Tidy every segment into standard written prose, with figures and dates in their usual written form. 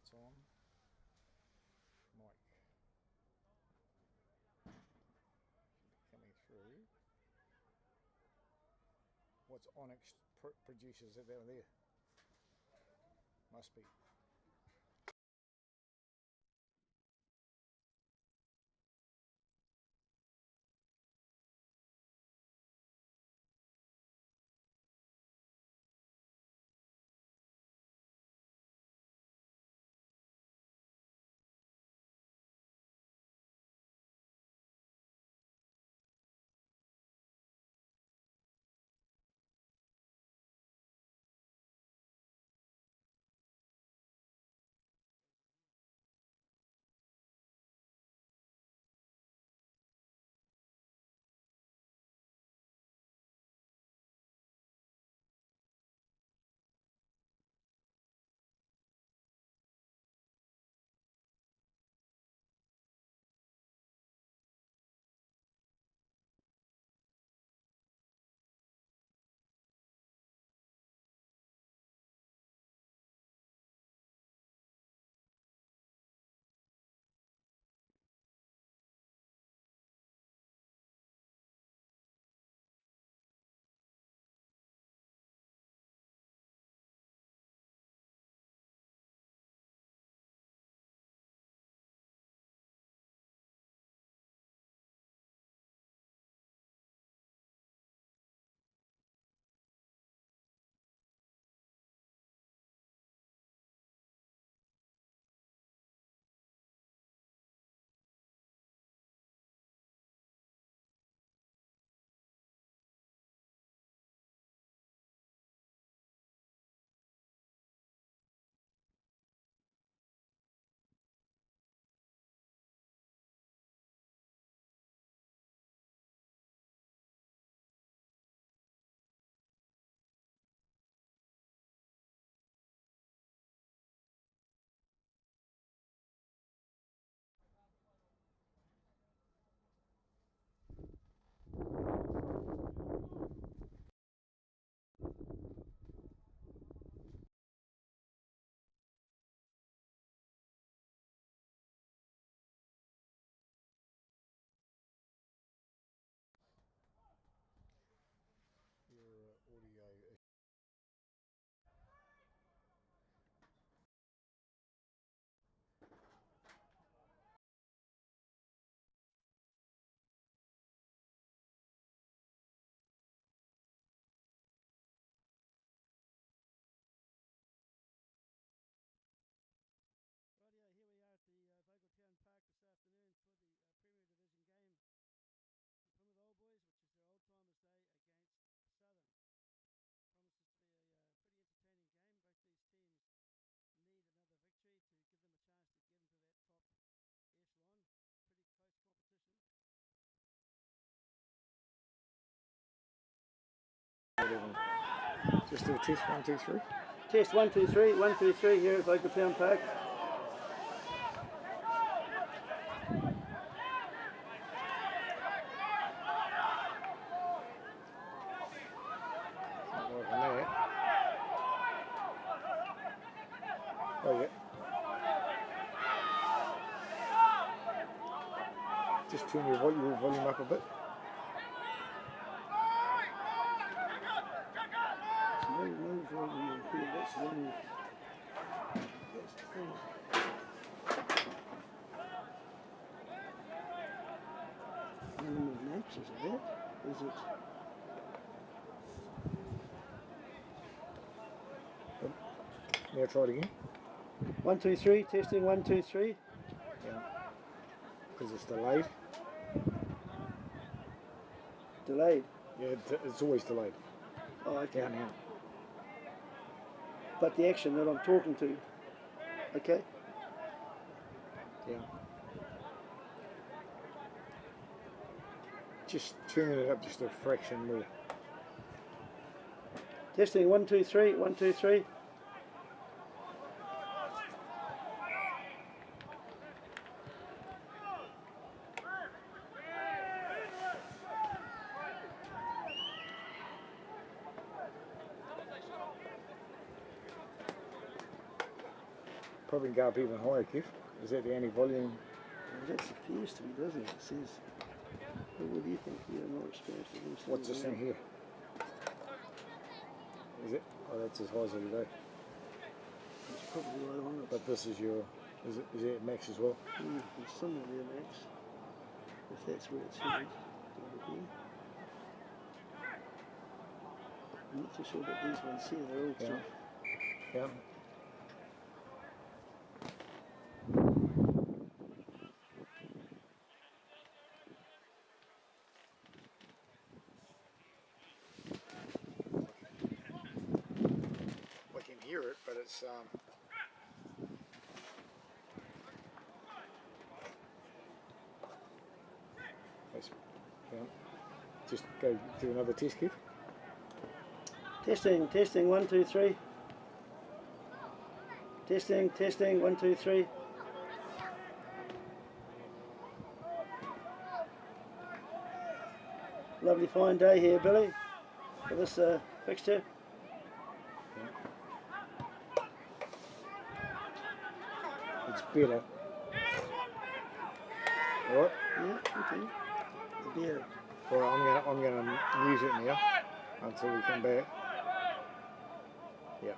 Lights on. Mic. Should be coming through. What's Onyx produces it down there? Must be. Your audio. Rightio, here we are at the Town Park this afternoon for the Premier Division game in Plymouth Old Boys, which is their Old Timers Day against Southern. Promises to be a pretty entertaining game. Both these teams need another victory to give them a chance to get into that top echelon. Pretty close competition. Just do a test, 1, 2, 3. Test 1, 2, 3, 1, 2, 3 here at Town Park. Oh, yeah. Just turn your volume up a bit. No volume here, that's the thing. Minimum max, is it that? Is it? Now try it again. 1, 2, 3, testing 1, 2, 3. Yeah. Because it's delayed. Delayed? Yeah, it's always delayed. Oh, okay. Down now. But the action that I'm talking to, okay? Yeah. Just turn it up just a fraction more. Testing 1, 2, 3, 1, 2, 3. Probably go up even higher, Kev. Is that the only volume? Well, that appears to be, doesn't it? It says. What do you think? You're more experienced than this. What's this thing here? Is it? Oh, that's as high as it'll go. It's probably low on it. But this is your. Is it max as well? There's somewhere there, Max. If that's where it's headed. Over here. I'm not too sure about these ones here. They're all sort of. Yeah. We can hear it, but it's yeah. Just go do another test, Kev. Testing, 1, 2, 3. Testing, 1, 2, 3. Lovely fine day here, Billy, for this fixture. It's better. Alright? Yeah, okay. The beer. Alright, I'm gonna mute it now until we come back. Yeah.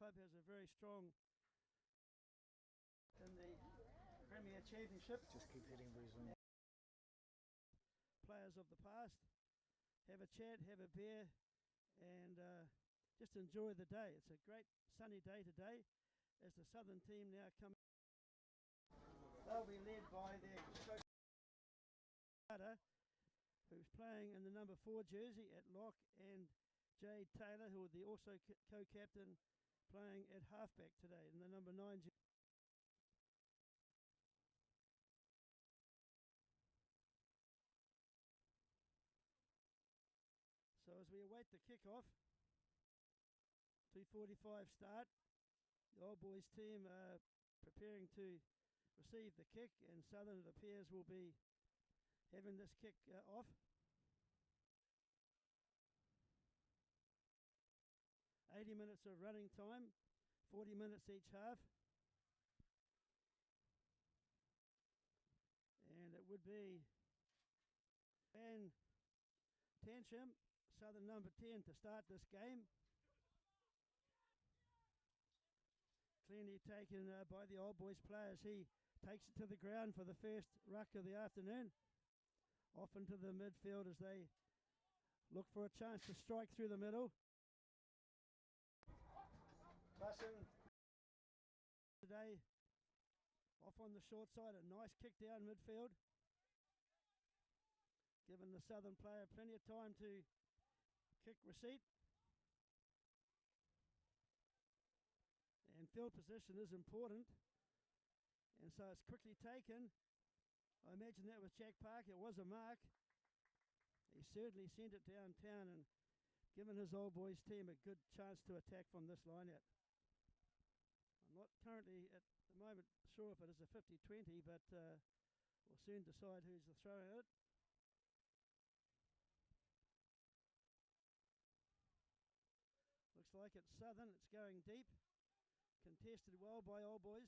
club has a very strong in the Premier Championship. Just keep hitting reason. Players of the past. Have a chat, have a beer, and just enjoy the day. It's a great sunny day today as the Southern team now come. They'll be led by their coach, who's playing in the number 4 jersey at lock, and Jade Taylor, who will be also co-captain, playing at halfback today in the number 9 jersey. So as we await the kick-off, 2:45 start, the Old Boys team are preparing to receive the kick, and Southern, it appears, will be having this kick off. 80 minutes of running time, 40 minutes each half. And it would be Van Tansham, Southern number 10, to start this game. Clearly taken by the Old Boys players. He takes it to the ground for the first ruck of the afternoon. Off into the midfield as they look for a chance to strike through the middle. Bussin today off on the short side, a nice kick down midfield, giving the Southern player plenty of time to kick receipt. And field position is important, and so it's quickly taken. I imagine that was Jack Park. It was a mark. He certainly sent it downtown and given his Old Boys team a good chance to attack from this line out. I'm not currently at the moment sure if it is a 50-20, but we'll soon decide who's the thrower in it. Looks like it's Southern. It's going deep. Contested well by Old Boys.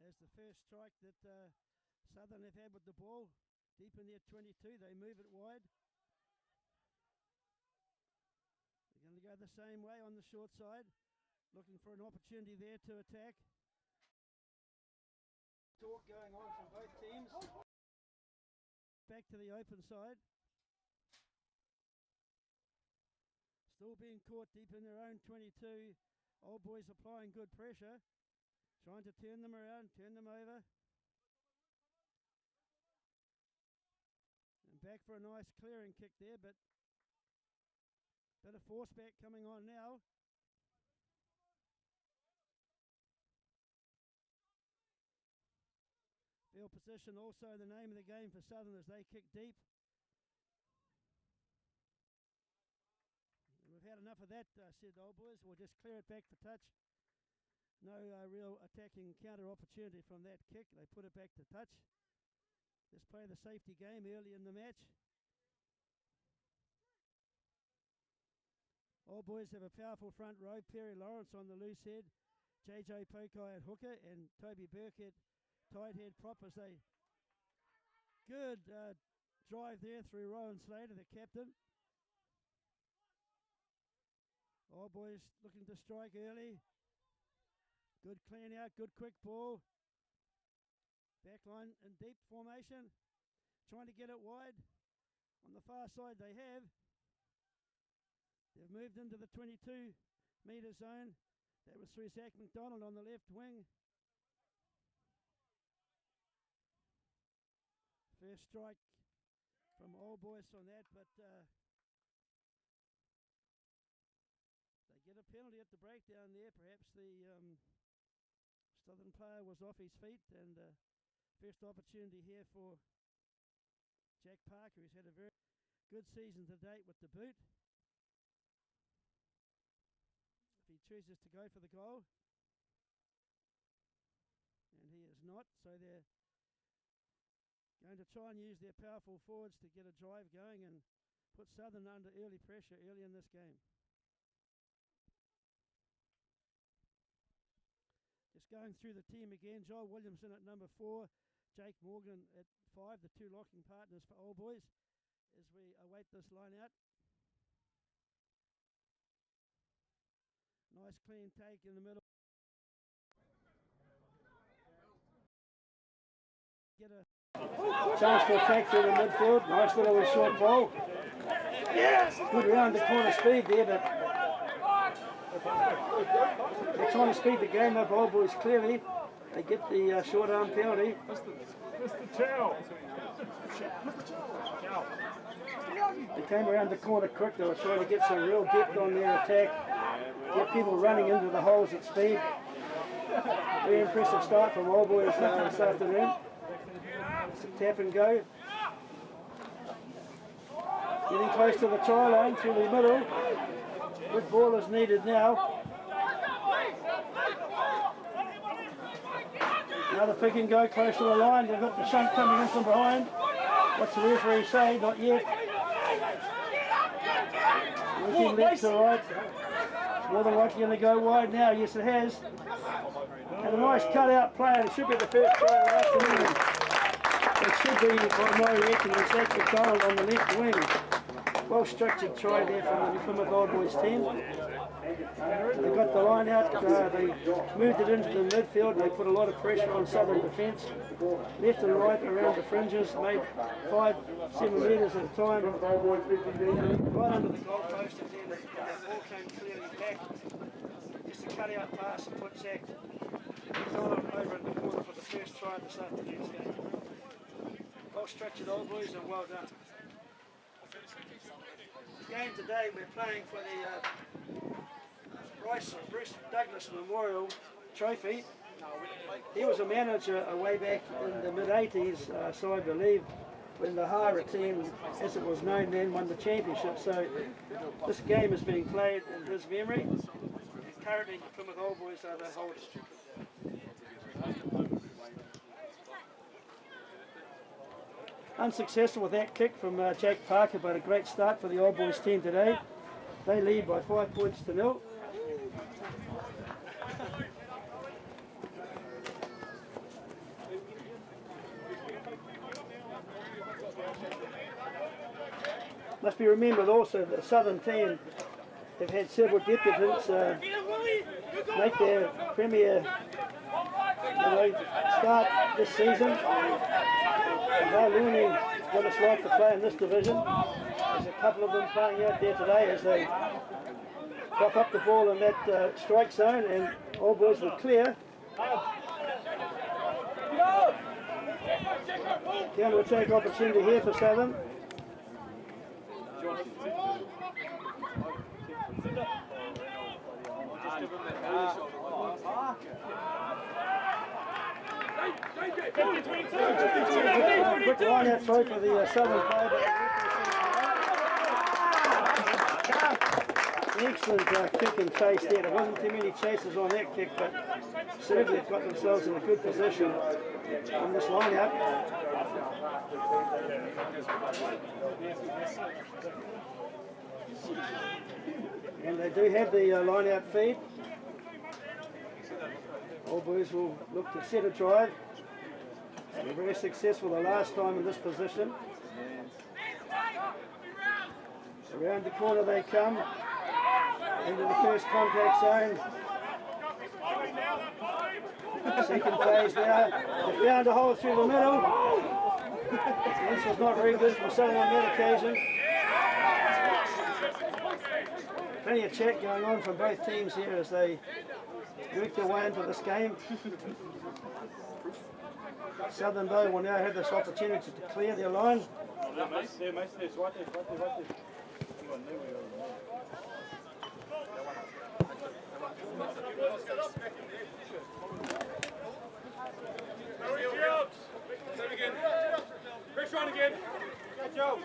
There's the first strike that Southern have had with the ball. Deep in their 22, they move it wide. They're going to go the same way on the short side. Looking for an opportunity there to attack. Talk going on from both teams. Back to the open side. Still being caught deep in their own 22. Old Boys applying good pressure. Trying to turn them around, turn them over. And back for a nice clearing kick there, but bit of force back coming on now. Field position also the name of the game for Southern as they kick deep. We've had enough of that, said the Old Boys. We'll just clear it back for touch. No real attacking counter opportunity from that kick. They put it back to touch. Just play the safety game early in the match. Old Boys have a powerful front row. Perry Lawrence on the loose head. JJ Pokai at hooker and Toby Burke at tight head prop as they good drive there through Rowan Slater, the captain. Old Boys looking to strike early. Good clean out, good quick ball. Backline in deep formation. Trying to get it wide. On the far side they have. They've moved into the 22 metre zone. That was through Zach McDonald on the left wing. First strike from Old Boys on that, but they get a penalty at the breakdown there. Perhaps the Southern player was off his feet, and first opportunity here for Jack Parker, who's had a very good season to date with the boot. If he chooses to go for the goal, and he is not, so they're going to try and use their powerful forwards to get a drive going and put Southern under early pressure early in this game. Just going through the team again, Joel Williamson at number 4, Jake Morgan at 5, the two locking partners for Old Boys as we await this line out. Nice clean take in the middle. Get a Chance for attack through the midfield. Nice little short ball. Yes! Good round the corner speed there, but they're trying to speed the game up, Old Boys, clearly. They get the short arm penalty. Mr. Chow. They came around the corner quick. They were trying to get some real depth on their attack. Get people running into the holes at speed. Very impressive start from Old Boys this afternoon. It's a tap and go. Getting close to the try line through the middle. Good ball is needed now. Another pick and go close to the line. They've got the shunt coming in from behind. What's the referee say? Not yet. Looking left to right. It's more than likely going to go wide now. Yes, it has. And a nice cut-out play. It should be the first try of the afternoon. It should be, by my reckon, it's actually Donald on the left wing. Well-structured try there from the Plymouth Old Boys team. They got the line out, they moved it into the midfield, they put a lot of pressure on Southern defence. Left and right around the fringes, made 5-7 metres at a time. Right under the goal post, and then the ball came clearly back. Just a cut-out pass and put Zach Donald over in the corner for the first try of this afternoon's game. Well-structured Old Boys and well done. The game today, we're playing for the Bruce Douglas Memorial Trophy. He was a manager way back in the mid-80s, so I believe, when the Hara team, as it was known then, won the championship. So this game is being played in his memory. And currently the Plymouth Old Boys are the holders. Unsuccessful with that kick from Jack Parker, but a great start for the Old Boys team today. They lead by 5 points to 0. Must be remembered also that the Southern team have had several debutants make their premier start this season. They're learning what it's like to play in this division. There's a couple of them playing out there today as they drop up the ball in that strike zone, and All Boys were clear. Counter-attack opportunity here for Southern. Quick line out throw for the Southern player. Excellent kick and chase there. There wasn't too many chases on that kick, but certainly they've got themselves in a good position on this line out. And they do have the line out feed. All Boys will look to set a drive. They were very successful the last time in this position. Around the corner they come, into the first contact zone. Second phase now. They found a hole through the middle. This was not very good from Southern on that occasion. Plenty of chat going on from both teams here as they work their way into this game. Southern, though, will now have this opportunity to clear their line. Pressure on again. Good job.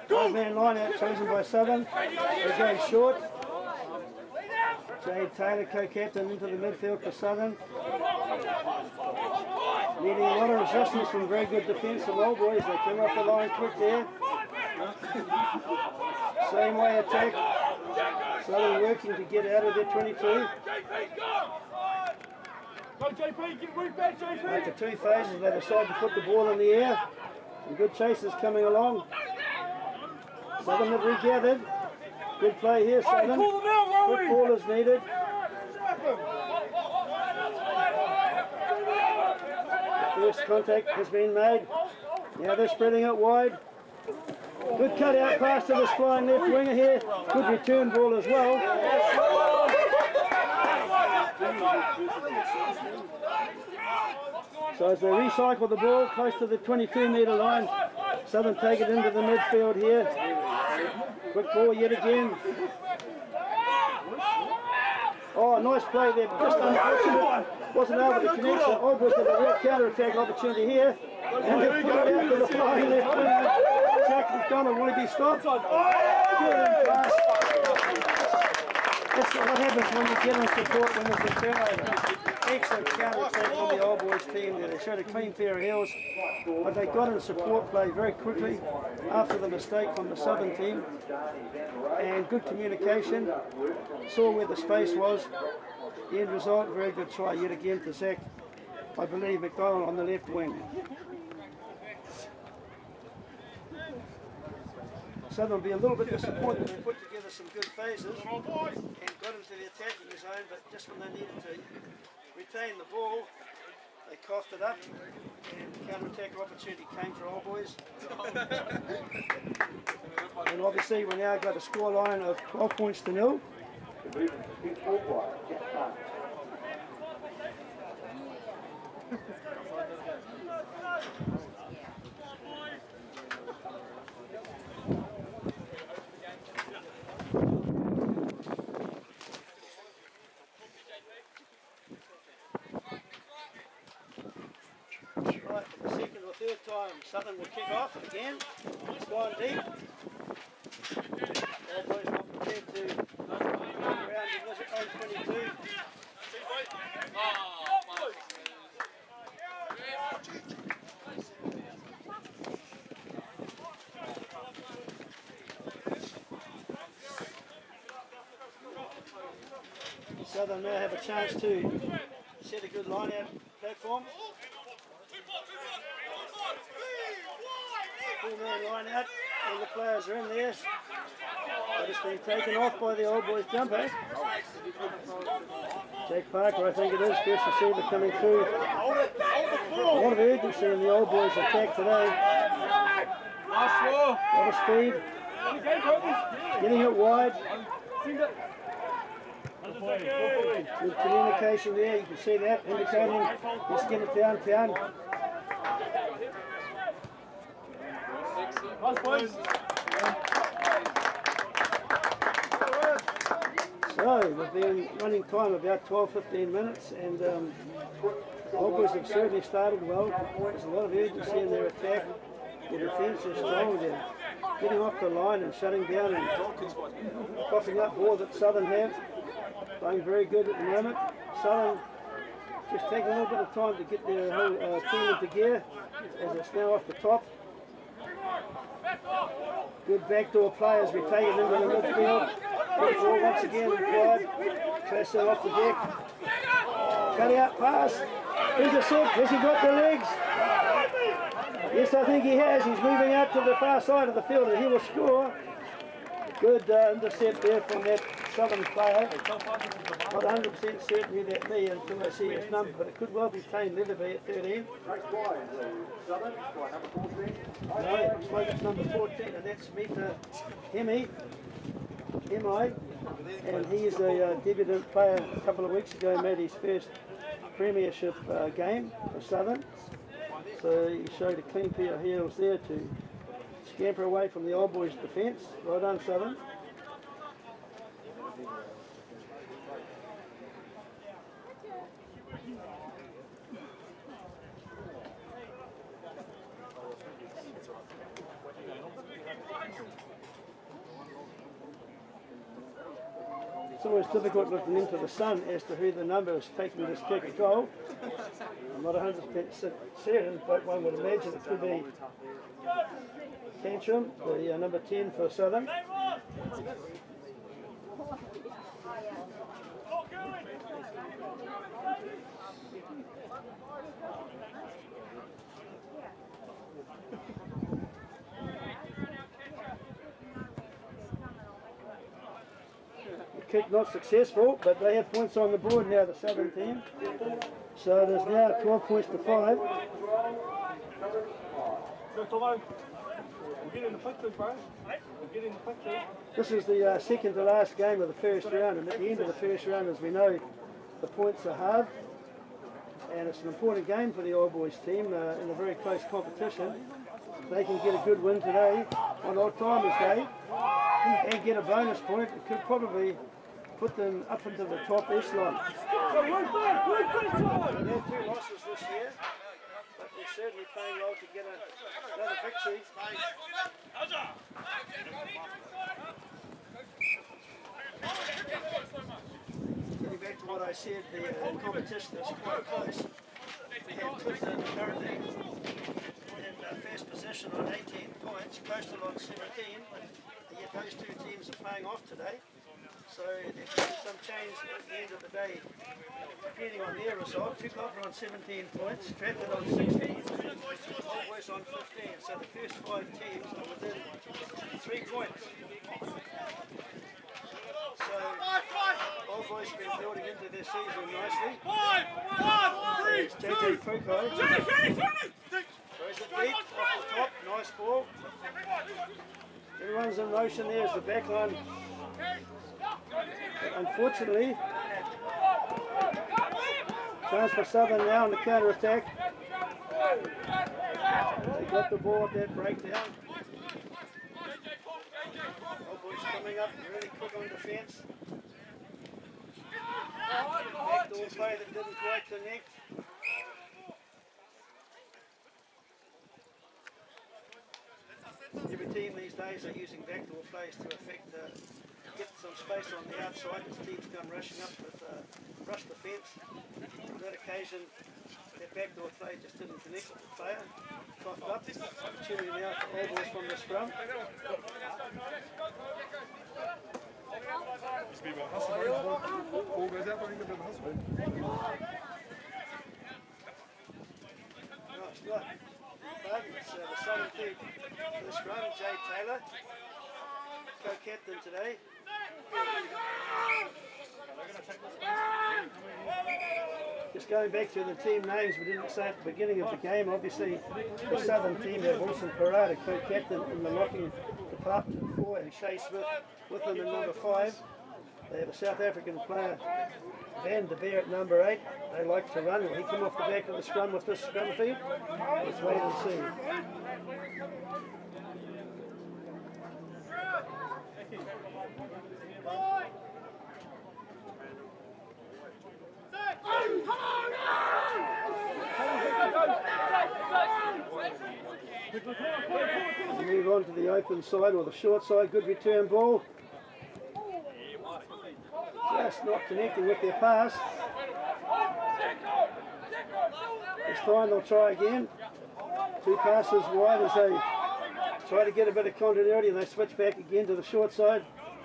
Five-man line out chosen by Southern. They're going short. Jade Taylor, co-captain, into the midfield for Southern. Needing a lot of resistance from very good defence from Old Boys. They come off the line quick there. Same way attack. Southern working to get out of their 22. Go JP, get right back JP! After 2 phases, they decide to put the ball in the air. Some good chases coming along. Southern have regathered. Good play here, Southern. Call them out, Quick ball is needed. The first contact has been made. Now they're spreading it wide. Good cut out pass to this flying left winger here. Good return ball as well. So as they recycle the ball close to the 22-metre line, Southern take it into the midfield here. Quick ball yet again. Oh, nice play there, but just unfortunate. Wasn't able to connect, so Ogbers had a real counter-attack opportunity here. And they put it out to the flying left winger. Jack McDonald, will he be stopped? Good pass. That's what happens when you get on support when there's a turnover. Excellent counter-attack from the Old Boys team there. They showed a clean pair of heels, but they got in support play very quickly after the mistake from the Southern team. And good communication. Saw where the space was. The end result, very good try yet again to Zach, I believe, McDonald on the left wing. Southern will be a little bit disappointed. They put together some good phases and got into the attacking zone, but just when they needed to retain the ball, they coughed it up and the counter-attack opportunity came for Old Boys. And obviously we now got a scoreline of 12 points to 0. Right, for the second or third time, Southern will kick off again. It's gone deep. All boys not prepared to around the 22. Southern now have a chance to set a good line out platform. Full-man line out, all the players are in there. But it's been taken off by the Old Boys jumper. Jack Parker, I think it is, first receiver coming through. A lot of urgency in the Old Boys attack today. A lot of speed. Getting it wide. Good communication there, you can see that, indicating let's get it downtown. So we've been running time about 12-15 minutes, and Old Boys have certainly started well. There's a lot of urgency in their attack. The defence is strong. They're getting off the line and shutting down and coughing up more that Southern have. Playing very good at the moment. Southern just taking a little bit of time to get their whole team into gear as it's now off the top. Good backdoor players retaken into the midfield. Good ball once again required. Chasser off the deck. Cut out pass. Here's a set. Has he got the legs? Yes, I think he has. He's moving out to the far side of the field and he will score. Good intercept there from that Southern player. Not 100% certain who that be until I see his number, but it could well be Tane Leatherby at 13. No, it looks like it's number 14, and that's Mita Hemi, and he is a debutant player a couple of weeks ago, made his first premiership game for Southern. So he showed a clean pair of heels there to scamper away from the Old Boys defence. Well done, Southern. It's always difficult looking into the sun as to who the number is taking this kick at goal. I'm not 100% certain, but one would imagine it could be Tantrum, the number 10 for Southern. kick not successful, but they have points on the board now, the Southern team. So there's now 12 points to 5. This is the second to last game of the first round, and at the end of the first round, as we know, the points are halved. And it's an important game for the Old Boys team in a very close competition. If they can get a good win today on Old Timers Day and get a bonus point, it could probably put them up into the top echelon. They had 2 losses this year, but they're certainly playing well to get another victory. Getting back to what I said, the competition is quite close. We have Clifton currently in first position on 18 points, Coastal on 17, and yet those 2 teams are playing off today. So there could be some change at the end of the day, depending on their result. Tuklapa on 17 points, Stratford on 16, Old Boys on 15. So the first 5 teams are within 3 points. So Old Boys have been building into their season nicely. 5, 4, 3, 2, JJ Puko. Throws it deep, off the top, nice ball. Everyone's in motion, there's the back line. Unfortunately, chance for Southern now on the counter attack. They got the ball at that breakdown. Old Boys coming up really quick on defence. Backdoor play that didn't quite connect. Every team these days are using backdoor plays to affect get some space on the outside as teams come rushing up with rush defence. On that occasion, that backdoor play just didn't connect with the player. Coughed up. Opportunity now for All Boys from the scrum. Ball goes out, but he's a bit of a hustle. Nice luck. It's the Southern team for the scrum, Jay Taylor, co-captain today. Just going back to the team names we didn't say at the beginning of the game, obviously the Southern team have Wilson Parada, co-captain in the locking department 4, and Shay Smith with them in number 5. They have a South African player, Van de Beer at number 8. They like to run. Will he come off the back of the scrum with this scrum feed? Let's wait and see. We move on to the open side or the short side. Good return ball. Just not connecting with their pass. This time they'll try again. 2 passes wide as they try to get a bit of continuity, and they switch back again to the short side. 3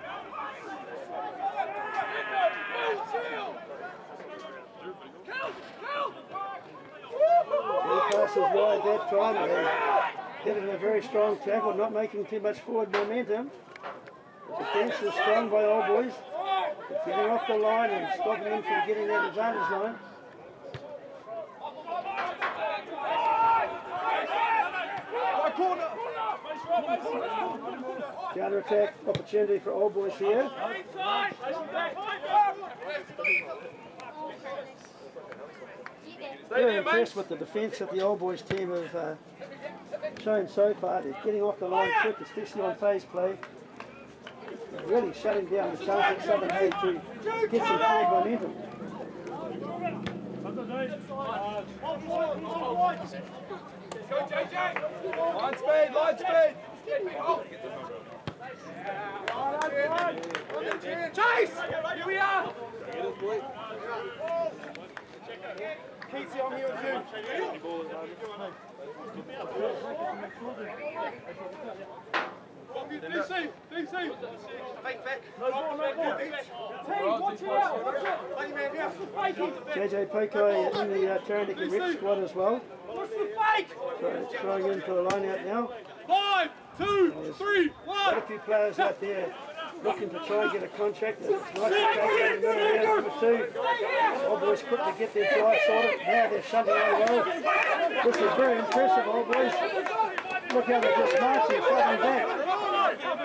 passes wide that time. They get in a very strong tackle, not making too much forward momentum. The defence is strong by Old Boys. It's getting off the line and stopping them from getting that advantage line. Counter attack opportunity for Old Boys here. Very impressed with the defence that the Old Boys team have shown so far. They're getting off the line quick, especially on phase play. Really shutting down the chance at Southern Hay to get some forward momentum. Go JJ! Line speed, line speed! Chase! Here we are! Keatsy, I'm here with you. DC! Fake back! No ball, no ball! Team, watch it out! Watch it! JJ Pokai in the Taranaki Rich squad as well. What's the fake? So it's throwing in for the line out now. 5, 2, 3, 1! Quite a few players out there looking to try and get a contract. It's nice to take in the middle there, number 2. Old boys quick to get their try sorted. Now they're shunting on the road. This is very impressive, old boys. Look how they're just marching, fighting back.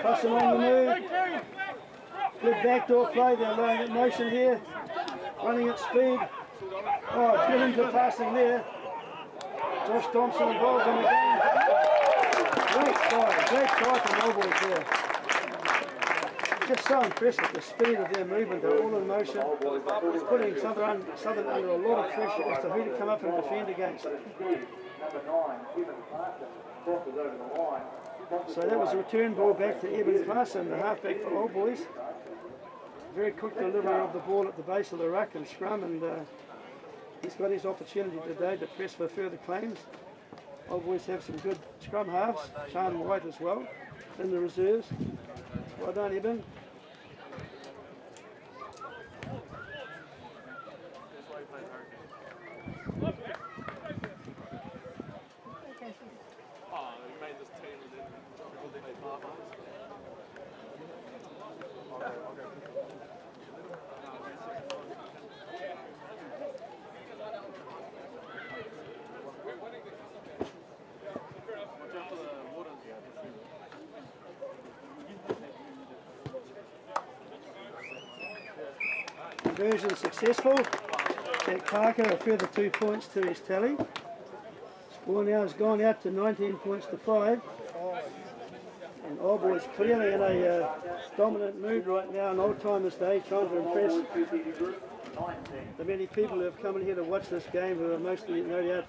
Passing on the move. Good backdoor play, they're laying it motion here. Running at speed. Oh, good into passing there. Josh Thompson involved in the game. Great try from Old Boys there. Just so impressed with the speed of their movement. They're all in motion. It's putting Southern under a lot of pressure as to who to come up and defend against. So that was a return ball back to Eben Claassen, the halfback for Old Boys. Very quick delivery of the ball at the base of the ruck and scrum, and he's got his opportunity today to press for further claims. Old Boys have some good scrum halves, Sean White as well, in the reserves. Well done, Eben. Conversion successful. Jack Parker a further 2 points to his tally. Score now has gone out to 19 points to 5. And Old Boys clearly in a dominant mood right now on Old Timers Day, trying to impress the many people who have come in here to watch this game, who are mostly, no doubt,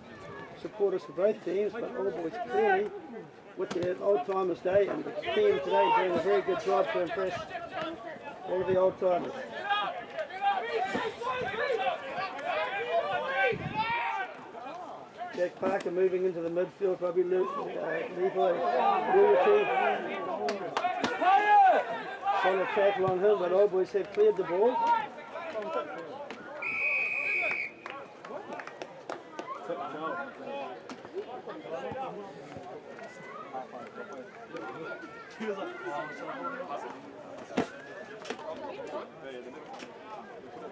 supporters for both teams, but Old Boys clearly with their Old Timers Day, and the team today doing a very good job to impress all of the Old Timers. Jack Parker moving into the midfield, probably Levi Ruity. Solid tackle on him, but Old Boys have cleared the ball.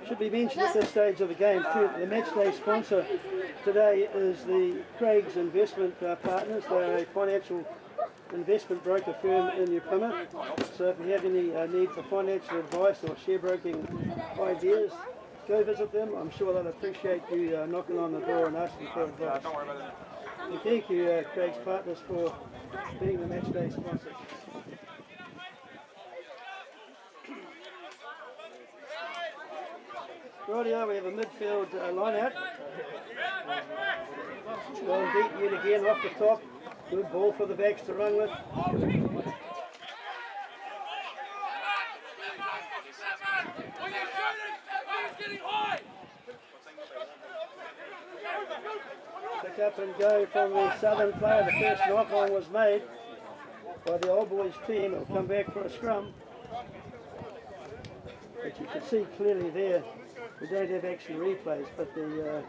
Should be mentioned at this stage of the game too, the match day sponsor today is the Craig's Investment Partners. They're a financial investment broker firm in New Plymouth. So if you have any need for financial advice or share broking ideas, go visit them. I'm sure they'll appreciate you knocking on the door and asking for advice. And thank you, Craig's Partners, for being the match day sponsor. Rightio, we have a midfield line out. Going deep yet again off the top. Good ball for the backs to run with. Pick up and go from the Southern player. The first knock-on was made by the Old Boys team. It'll come back for a scrum. But you can see clearly there, we don't have action replays, but the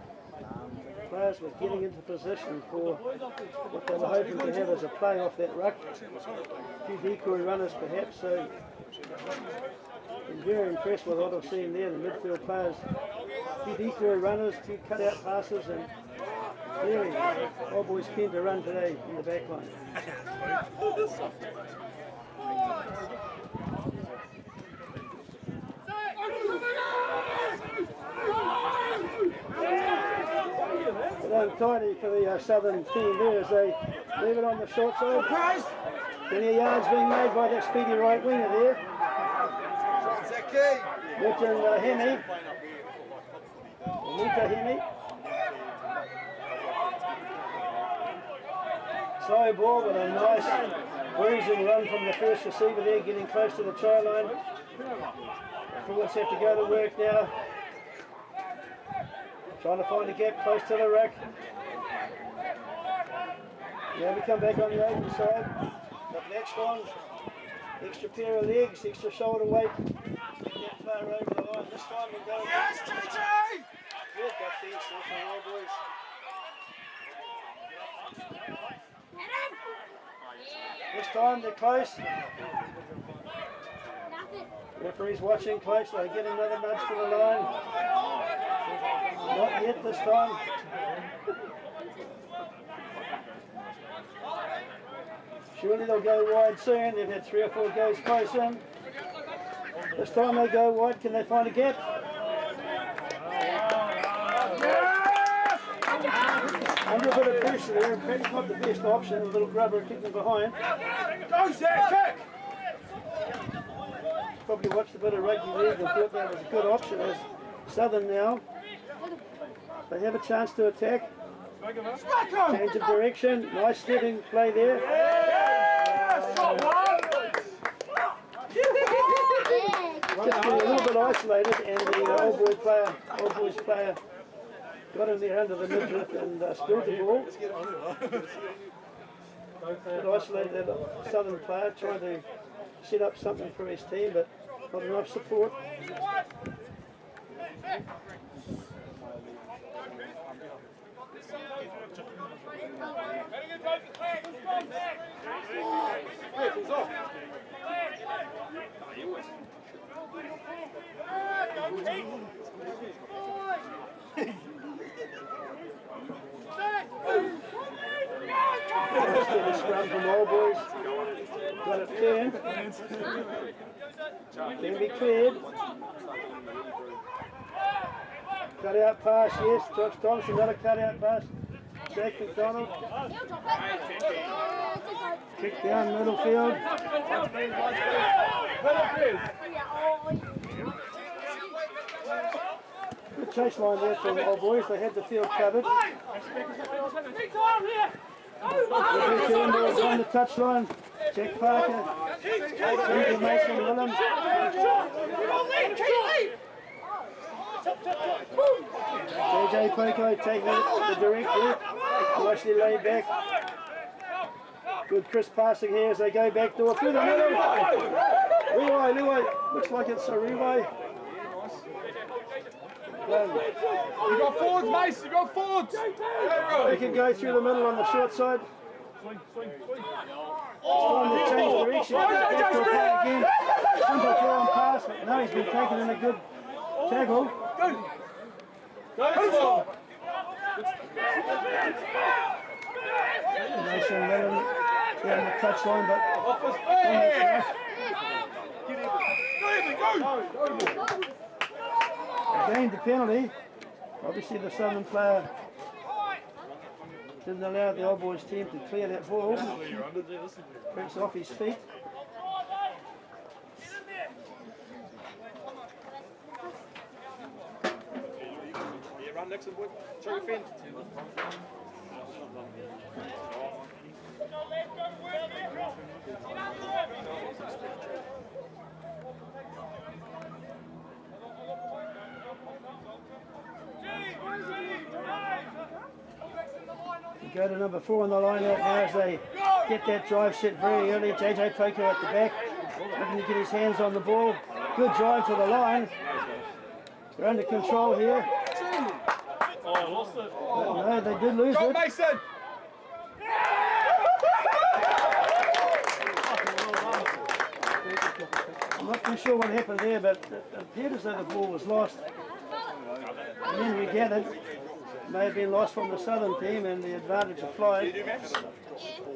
players were getting into position for what they were hoping to have as a play off that ruck. A few decoy runners perhaps, so I'm very impressed with what I've seen there. The midfield players, a few decoy runners, 2 cut-out passes, and clearly Old Boys keen to run today in the back line. Untidy for the Southern team there as they leave it on the short side. Plenty of yards being made by that speedy right winger there. Newton Hemi. Anita Hemi. Slow ball with a nice bruising run from the first receiver there, getting close to the try line. Forwards have to go to work now. Trying to find a gap close to the ruck. Now we come back on the open side. But next one, extra pair of legs, extra shoulder weight. Get that player over the line. This time we're going. Yes, JJ! Good defense there from Old Boys. This time they're close. Referee's watching closely. They get another nudge to the line. Not yet this time. Surely they'll go wide soon. They've had 3 or 4 goes close in. This time they go wide. Can they find a gap? Under a bit of pressure there. Perhaps not the best option. A little grubber kicking behind. Go, Zach, kick! Probably watched a bit of rugby league and thought that was a good option. As Southern now, they have a chance to attack. Change of direction. Nice stepping play there. Just been a little bit isolated, and the old boys player got in there under the midriff and spilled the ball. Bit isolated, that Southern player trying to set up something for his team, but not enough support. Steady scrum from all boys. Got it turned. Can be cleared. Cut out pass, yes. Josh Thompson got a cut out pass. Jack McDonald. Kick down middle field. Good chase line there from the old boys. They had the field covered. They're on the touchline. Jack Parker. Mason Willem. JJ Poco taking the direct route. Nicely laid back. Good crisp passing here as they go back door through the middle. Luai. Looks like it's a Ruai. You got forwards, Mace. You got forwards. They can go through the middle on the short side. It's time to change direction. Back to attack again. Simple throw and pass, but no, he's been taken in a good tackle. Mason Mellon down the touchline, but gained the penalty. Obviously the Southern player didn't allow the old boys team to clear that ball. Perhaps off his feet. Run next to the boy. Show your fin. Go to number 4 on the line out now as they get that drive set very early. JJ Poco at the back, looking to get his hands on the ball. Good drive to the line. They're under control here. Oh, I lost it. No, they did lose it. Mason! I'm not too sure what happened there, but it appeared as though the ball was lost. And then regathered. May have been lost from the Southern team, and the advantage applied.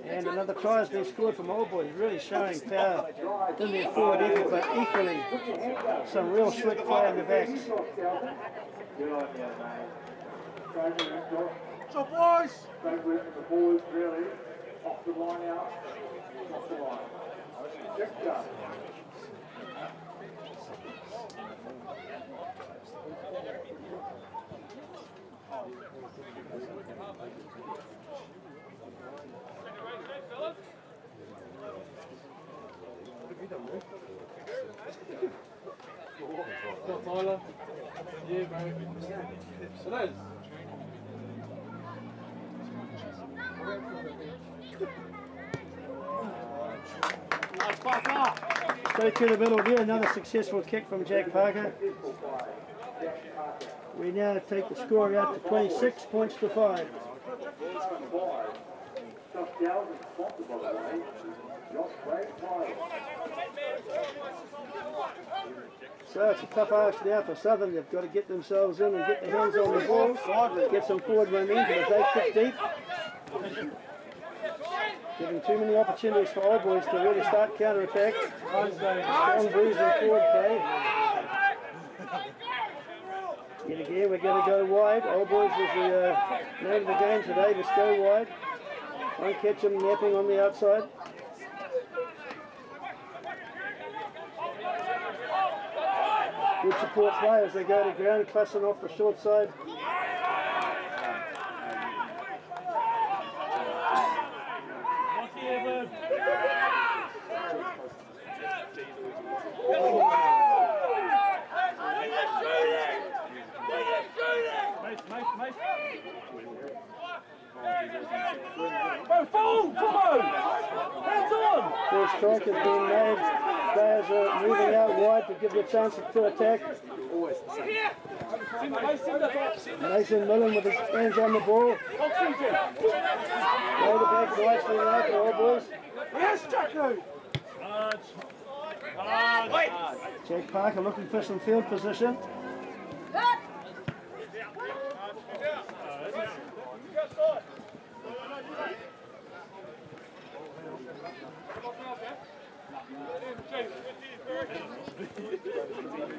And another try has been scored from Old Boys, really showing power in their forward effort, but equally some real slick play in the backs. So boys! Don't work with the boys really. Off the line out. Off the line. Check down. Tyler. Yeah, mate. It is. Straight through the middle there, another successful kick from Jack Parker. We now take the score out to 26 points to 5. Josh Craig Tyler. So it's a tough ask now for Southern. They've got to get themselves in and get their hands on the ball, get some forward momentum as they kick deep. Giving too many opportunities for Old Boys to really start counter-attack. Strong bruising forward play. Yet again, we're going to go wide. Old Boys was the name of the game today. Let's go wide. Don't catch them napping on the outside. Good support play as they go to ground, clustering off the short side. First strike has been made. Players are moving out wide to give the chance to attack. Mason Millen with his hands on the ball. Lay the back nicely now for All Boys. Yes, Jacko! Jack Parker looking for some field position.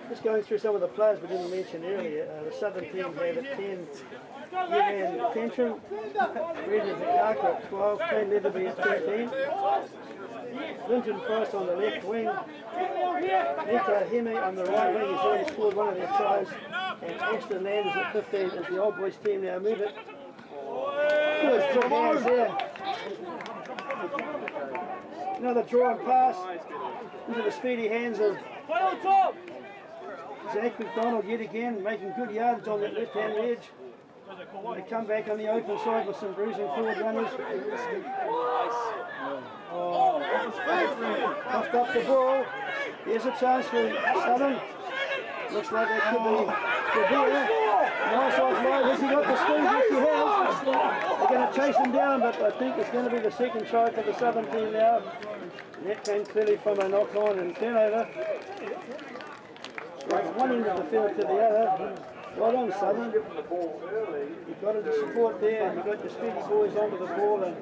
Just going through some of the players we didn't mention earlier. The Southern team have at 10. Ian Tantrum, Reddy Zakaka at 12, Kane Leatherby at 13. Linton Price on the left wing. Nita Heme on the right wing. He's already scored one of their tries. And Ashton Landers at 15 as the Old Boys team now move it. Good took hands there. Another draw and pass into the speedy hands of Zach McDonald yet again, making good yardage on that left-hand edge. They come back on the open side with some bruising forward runners. Puffed up the ball. Here's a chance for Southern. Looks like that could be there. Nice offload. Has he got the speed? Yes, he has. They're going to chase him down, but I think it's going to be the second try for the Southern team now. And that came clearly from a knock-on and turnover. From one end of the field to the other. Well on, Southern. You've got the support there, and you've got your speedy boys onto the ball and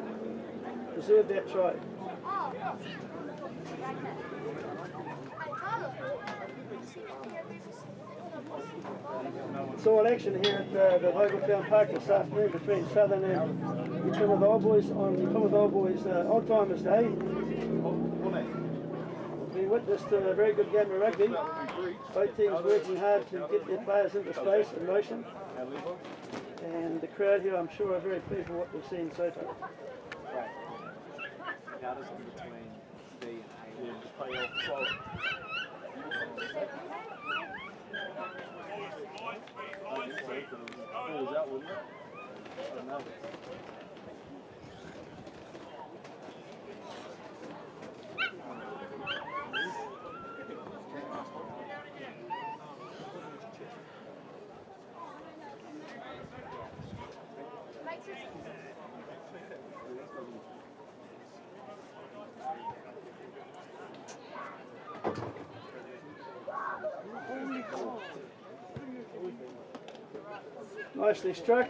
deserve that try. It's all action here at the Vogeltown Park this afternoon between Southern and the Plymouth Old Boys on the Plymouth Old Boys Old Timers Day. We witnessed a very good game of rugby. Both teams working hard to get their players into space and motion. And the crowd here, I'm sure, are very pleased with what we've seen so far. How does it between B and A? Just play off 12. That, wouldn't it? I don't know. Nicely struck.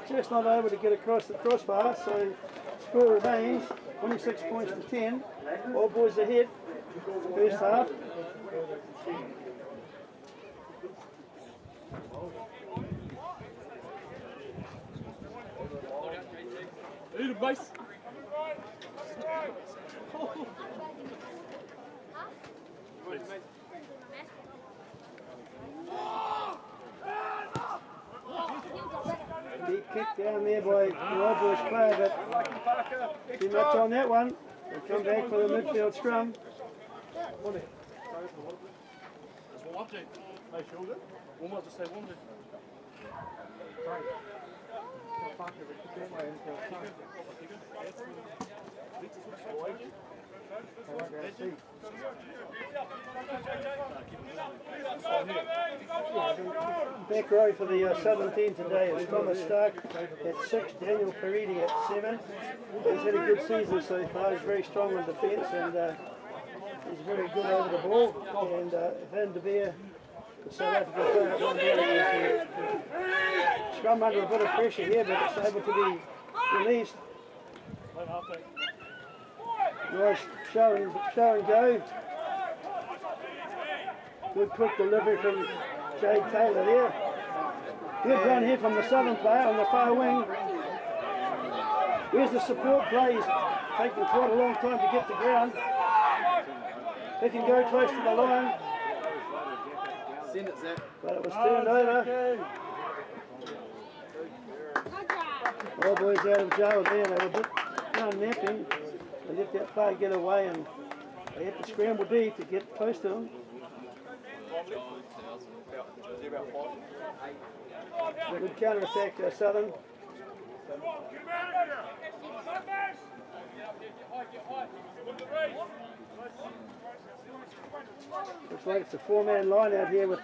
Just not able to get across the crossbar, so score remains 26 points to 10. All Boys ahead, first half. Eat base. Deep kick down there by the Old Boys player, but too much on that one. They come back for the midfield scrum. Back row for the Southern team today is Thomas Stark at 6, Daniel Paridi at 7. He's had a good season so far, he's very strong on defence and He's very good over the ball, and Van de Beer, the South African player, scrum under a bit of pressure here, but it's able to be released. Nice show and go. Good quick delivery from Jade Taylor there. Good run here from the Southern player on the far wing. Here's the support play. He's taking quite a long time to get to ground. He can go close to the line. Send it, Zach. But it was turned over. All boys out of jail there. They were a bit napping. They let that player get away and they had to scramble deep to get close to him. Good counter-attack, Southern. Looks like it's a four-man line out here with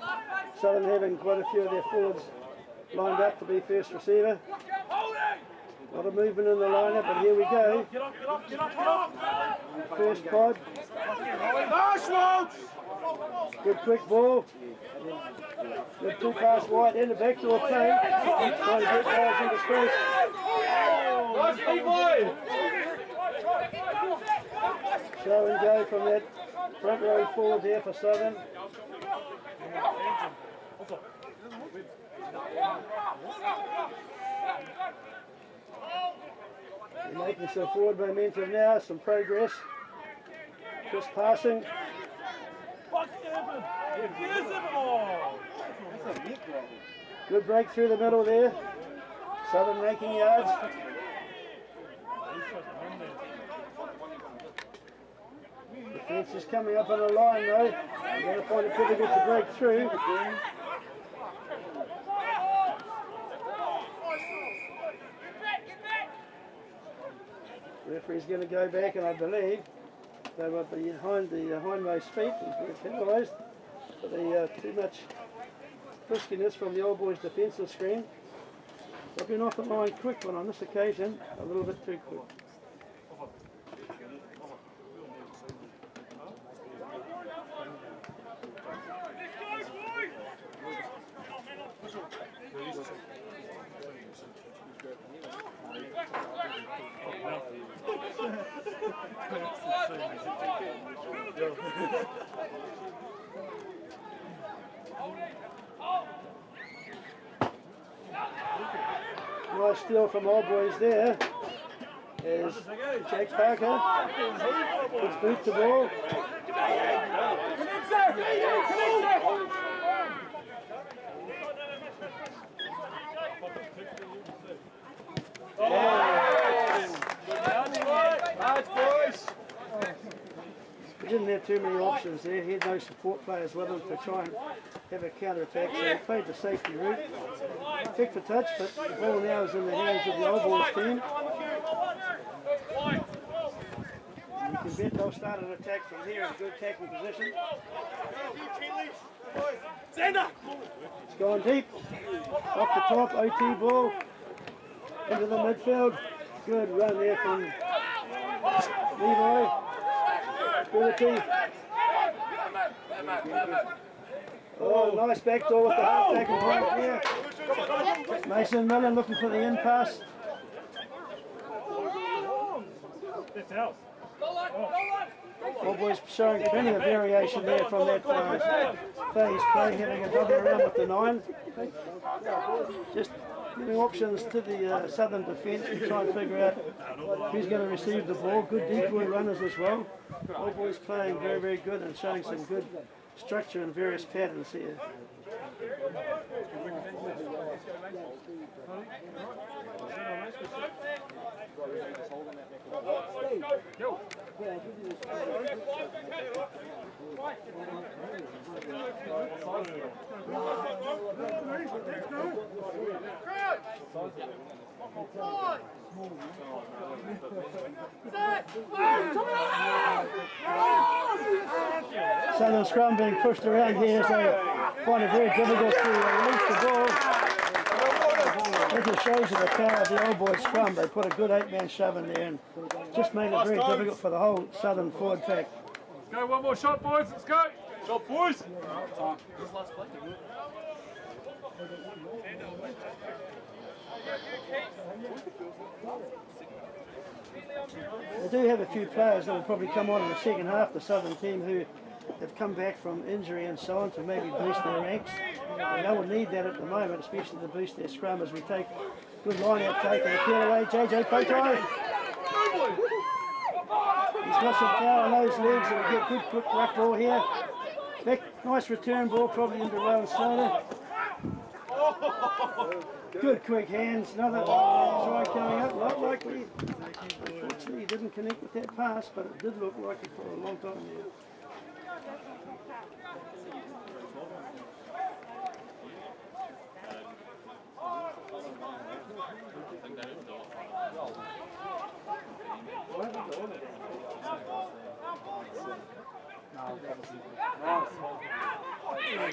Southern having quite a few of their forwards lined up to be first receiver. A lot of movement in the lineup, but here we go. First pod. Good quick ball. Good two pass wide in the backdoor play. Trying to get guys into space. Show and go from that front row forward there for Southern. They're making some forward momentum now, some progress. Just passing. Good break through the middle there. Southern making yards. Defence is coming up on the line though. They're going to find it difficult to break through. The referee's going to go back, and I believe they were behind the hindmost feet and penalised for the too much friskiness from the Old Boys defensive screen. They've been off the line quick, but on this occasion a little bit too quick. Nice steal from Old Boys there. There's Jack Parker. Puts boot to ball. He didn't have too many options there. He had no support players with him to try and have a counter-attack, so he played the safety route. Kick for touch, but the ball now is in the hands of the Old Boys team. And you can bet they'll start an attack from here in good tackling position. It's going deep. Off the top, OT ball. Into the midfield. Good run there from Levi. Ability. Oh, nice backdoor with the half tackle right here. Mason Millen looking for the in pass. All Boys showing plenty of variation there from that phase play, having a double around with the 9. Just giving options to the Southern defence to try and figure out who's going to receive the ball. Good decoy runners as well. All Boys playing very, very good and showing some good structure and various patterns here. Southern scrum being pushed around here, so they find it very difficult to release the ball. It just shows you the power of the Old Boys scrum. They put a good 8-man shove in there and just made it very difficult for the whole Southern forward pack. Go, one more shot, boys. Let's go. Shot, boys. They do have a few players that will probably come on in the second half, the Southern team who have come back from injury and so on to maybe boost their ranks. They will need that at the moment, especially to boost their scrum as we take good line out take and appeal away. JJ Poto. He's got some power on those legs and will get good quick ruck ball here. Back, nice return ball probably into Rowan Slater. Good quick hands, another try coming up, not likely. Unfortunately he didn't connect with that pass, but it did look like it for a long time there.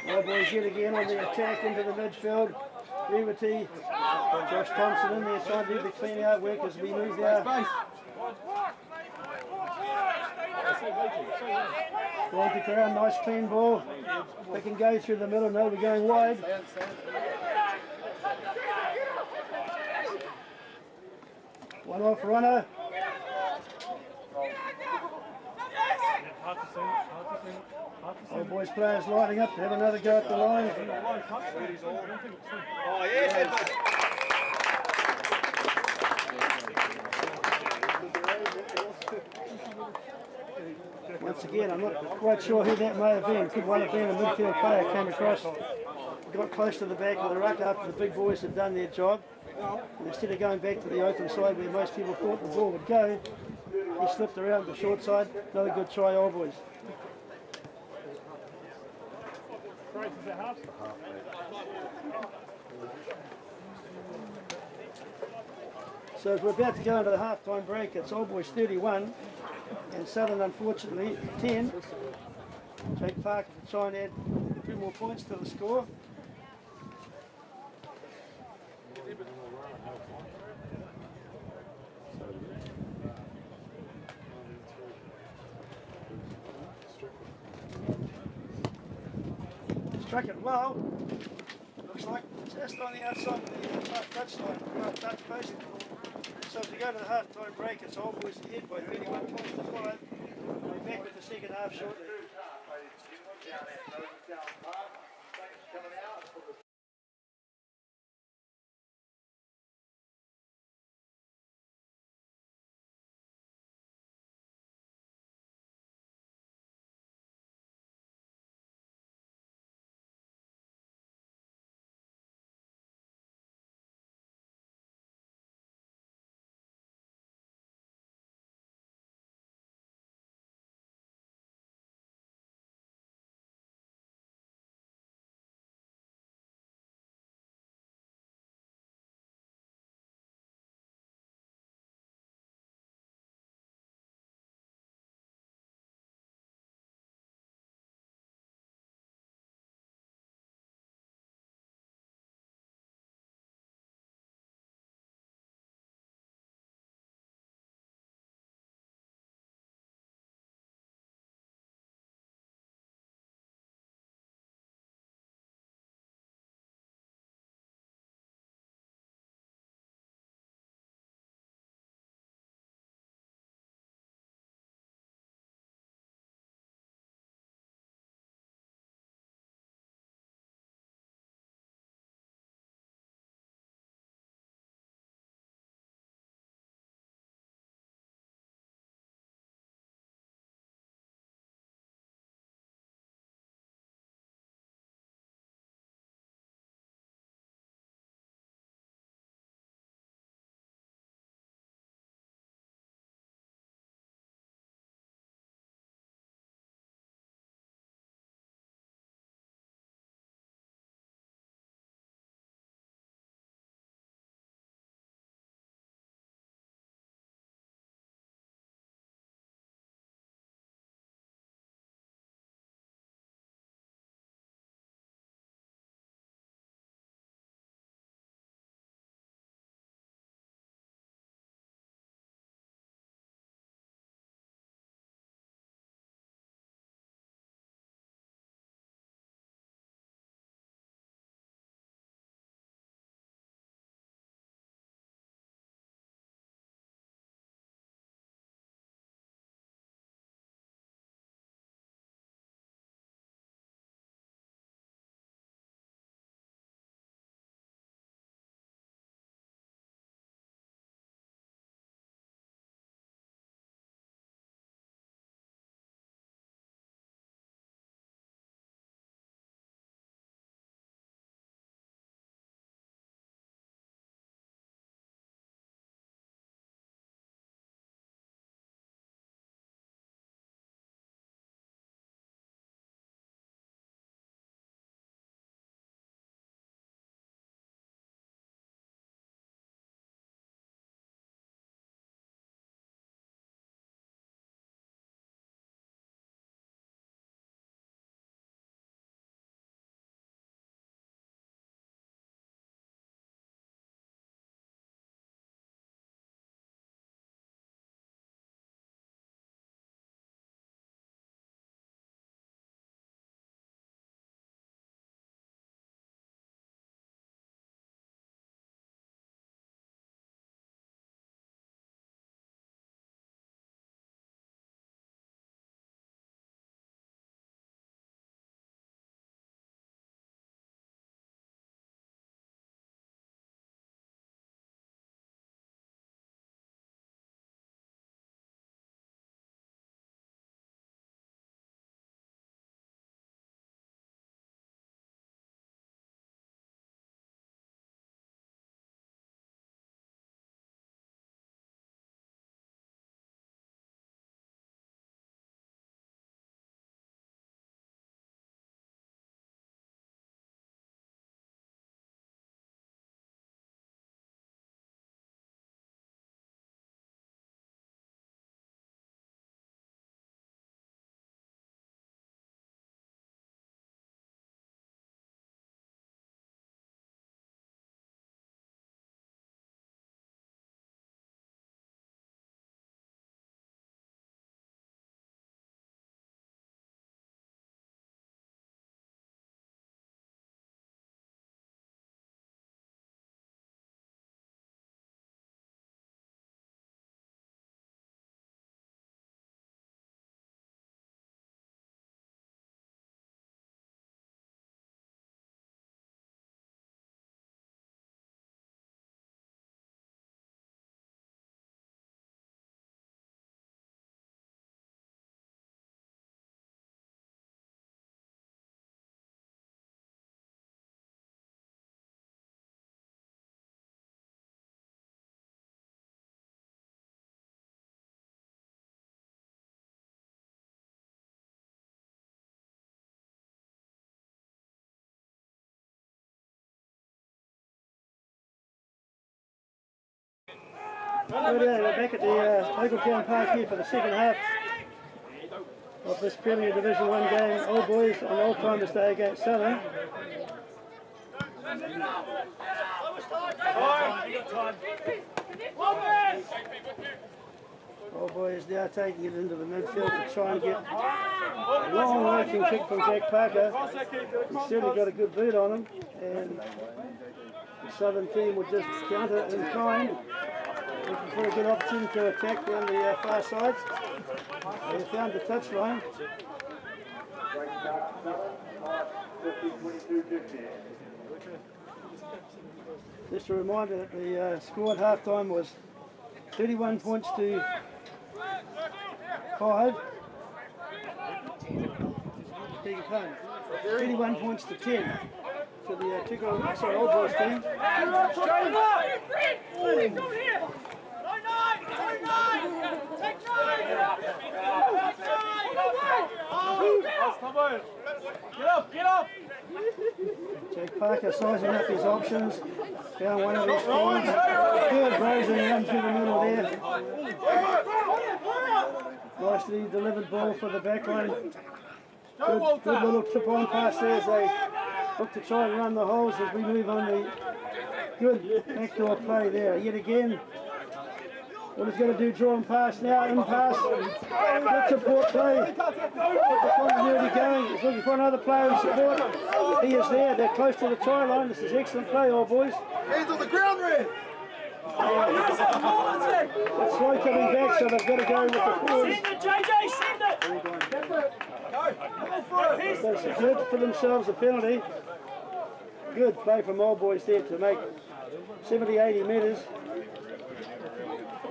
Well, boys yet again on the attack into the midfield. Rewity, Josh Thompson in there trying to do the clean out work as we move there. Going to ground, nice clean ball. They can go through the middle, no, we're going wide. One off runner. Old boys players lining up to have another go at the line. Oh, yes. Once again, I'm not quite sure who that may have been. Could one have been a midfield player came across, got close to the back of the ruck after the big boys had done their job. And instead of going back to the open side where most people thought the ball would go, he slipped around the short side. Another good try, old boys. So as we're about to go into the half-time break, it's Old Boys 31 and Southern unfortunately 10. Jake Parker to try and add 2 more points to the score. Struck it well. Looks like just on the outside of the touchline, touch post. So as we go to the half-time break, it's Old Boys ahead by 31 points to 5. We'll be back with the second half shortly. We're back at the local town park here for the second half of this Premier Division 1 game. Old Boys on Old Timers Day against Southern. Old Boys now taking it into the midfield to try and get a long lurching kick from Jack Parker. He's certainly got a good boot on him, and the Southern team will just counter in kind, looking for a good opportunity to attack down the far side. They found the touchline. Just a reminder that the score at half-time was 31 points to 5. 31 points to 10 for the Old Boys team. Get up! Jack Parker sizing up his options. Found one of his forwards. Good Rosen run through the middle there. Nicely delivered ball for the back line. Good little tip on pass there as they look to try and run the holes as we move on the good backdoor play there. Yet again, what he's going to do, draw and pass now, in pass. Good support play. Got the continuity going. He's looking for another player in support. He is there. They're close to the try line. This is excellent play, Old Boys. Hands on the ground, Red! It's slow coming back, so they've got to go with the forwards. Send it, JJ, send it! Go for it! They secured for themselves a penalty. Good play from Old Boys there to make 70-80 metres.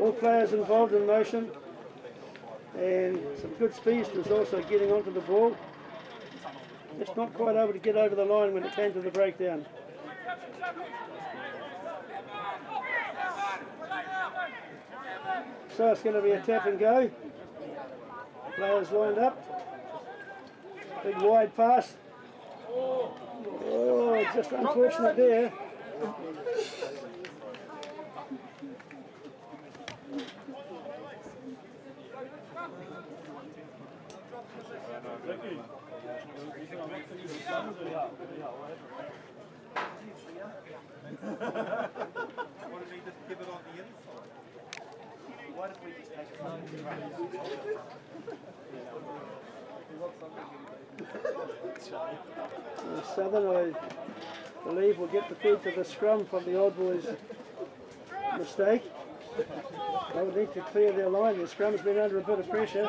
All players involved in motion, and some good speedsters also getting onto the ball. Just not quite able to get over the line when it came to the breakdown. So it's going to be a tap and go. Players lined up. Big wide pass. Oh, just unfortunate there. What if we just give it on the inside? Why don't we just take it on the Southern, I believe, will get the feed to the scrum from the Old Boys mistake. They will need to clear their line. The scrum's been under a bit of pressure.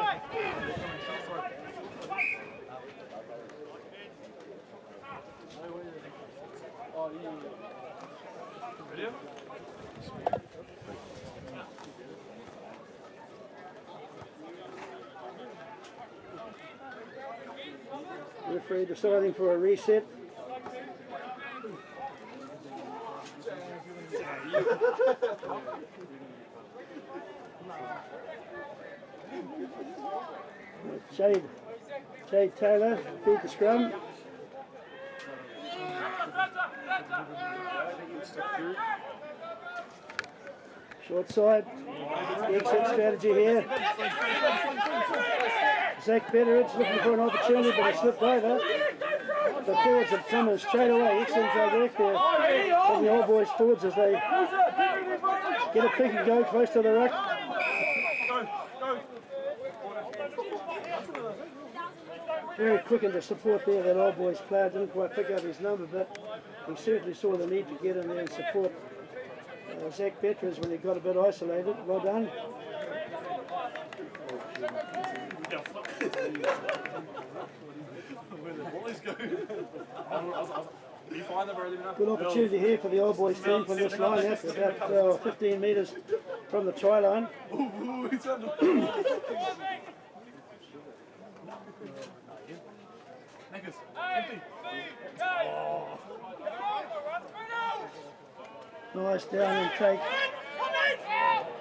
Referee deciding for a reset. Jade Taylor feed the scrum. Short side, exit strategy here. Zach Betteridge looking for an opportunity, but he slipped over. The forwards have come in straight away. Excellent work there from the Old Boys forwards as they get a pick and go close to the ruck. Very quick into support there, that Old Boys player. Didn't quite pick up his number, but he certainly saw the need to get in there and support Zach Betteridge when he got a bit isolated. Well done. Good opportunity here for the Old Boys team from this line out, about 15 metres from the try line. Nice down and take.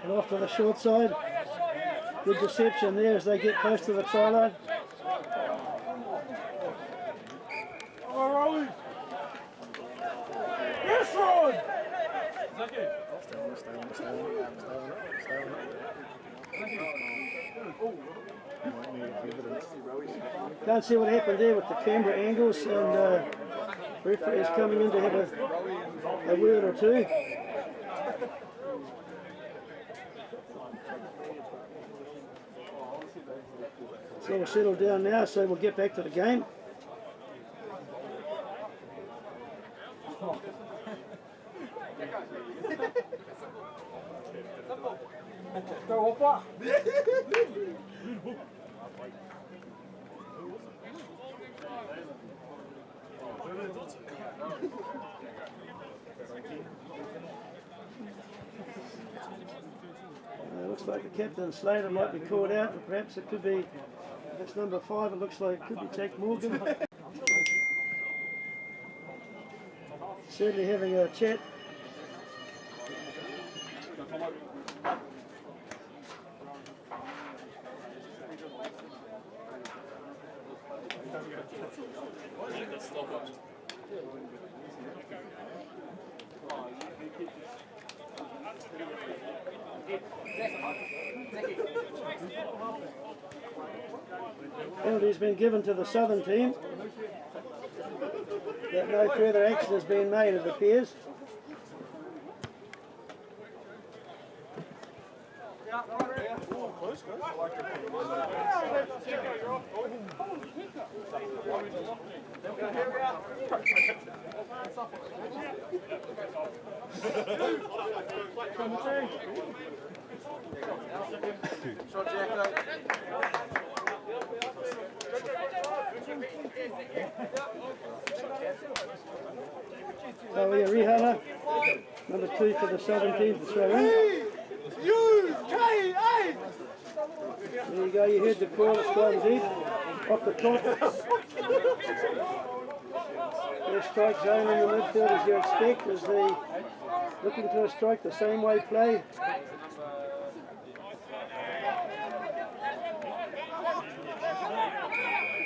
And off to the short side. Good deception there as they get close to the try line. Yes, Rod! Can't see what happened there with the camera angles, and referee is coming in to have a word or two. It's all settled down now, so we'll get back to the game. Looks like the captain Slater might be called out, but perhaps it could be, if it's number 5, it looks like it could be Jack Morgan. Certainly having a chat. Penalty's been given to the Southern team. That no further action has been made, it appears. So we are Rihana, number 2 for the Southern team to throw in. There you go, you heard the call, it's gone deep, off the top. Their strike zone in the midfield as you expect, as they looking to strike the same way play.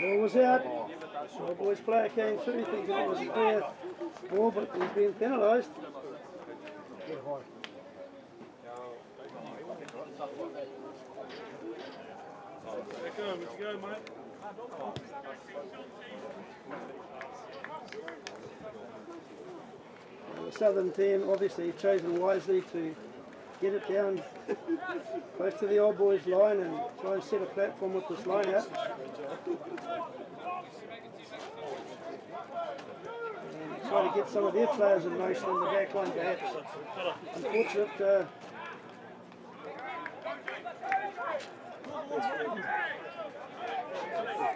Ball was out. The boys player came through thinking it was a clear ball, but he's been penalised. The Southern team obviously chosen wisely to get it down close to the old boys line and try and set a platform with this line out. And try to get some of their players in motion in the back line perhaps. Unfortunate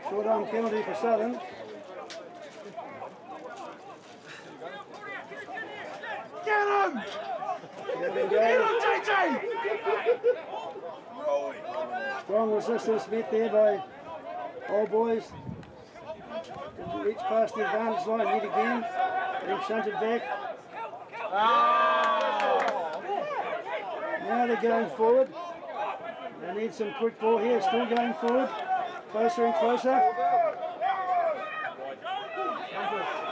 short arm penalty for Southern. Get him! Strong resistance met there by Old Boys. Didn't reach past the advantage line yet again. Being shunted back. Now they're going forward. They need some quick ball here. Still going forward. Closer and closer.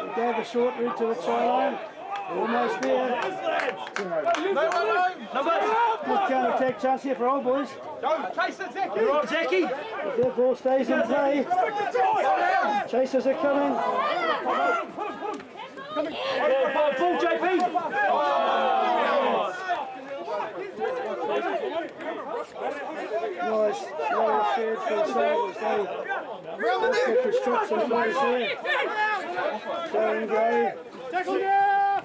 They go the short route to the try line. Almost there. Good counter-attack chance here for Old Boys. You're on, Jackie. If their ball stays in play. Chasers are coming. Ball, JP. Nice shared from Southern as they get restrictions place here. Going Gray. Tackle now!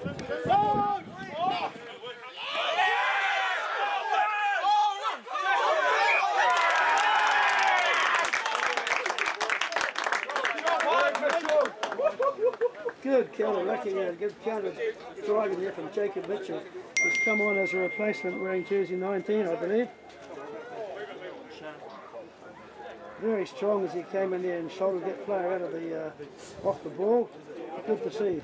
Good counter, lucky, good counter driving there from Jacob Mitchell. He's come on as a replacement wearing jersey 19, I believe. Very strong as he came in there and shouldered that player out of the off the ball. Good to see.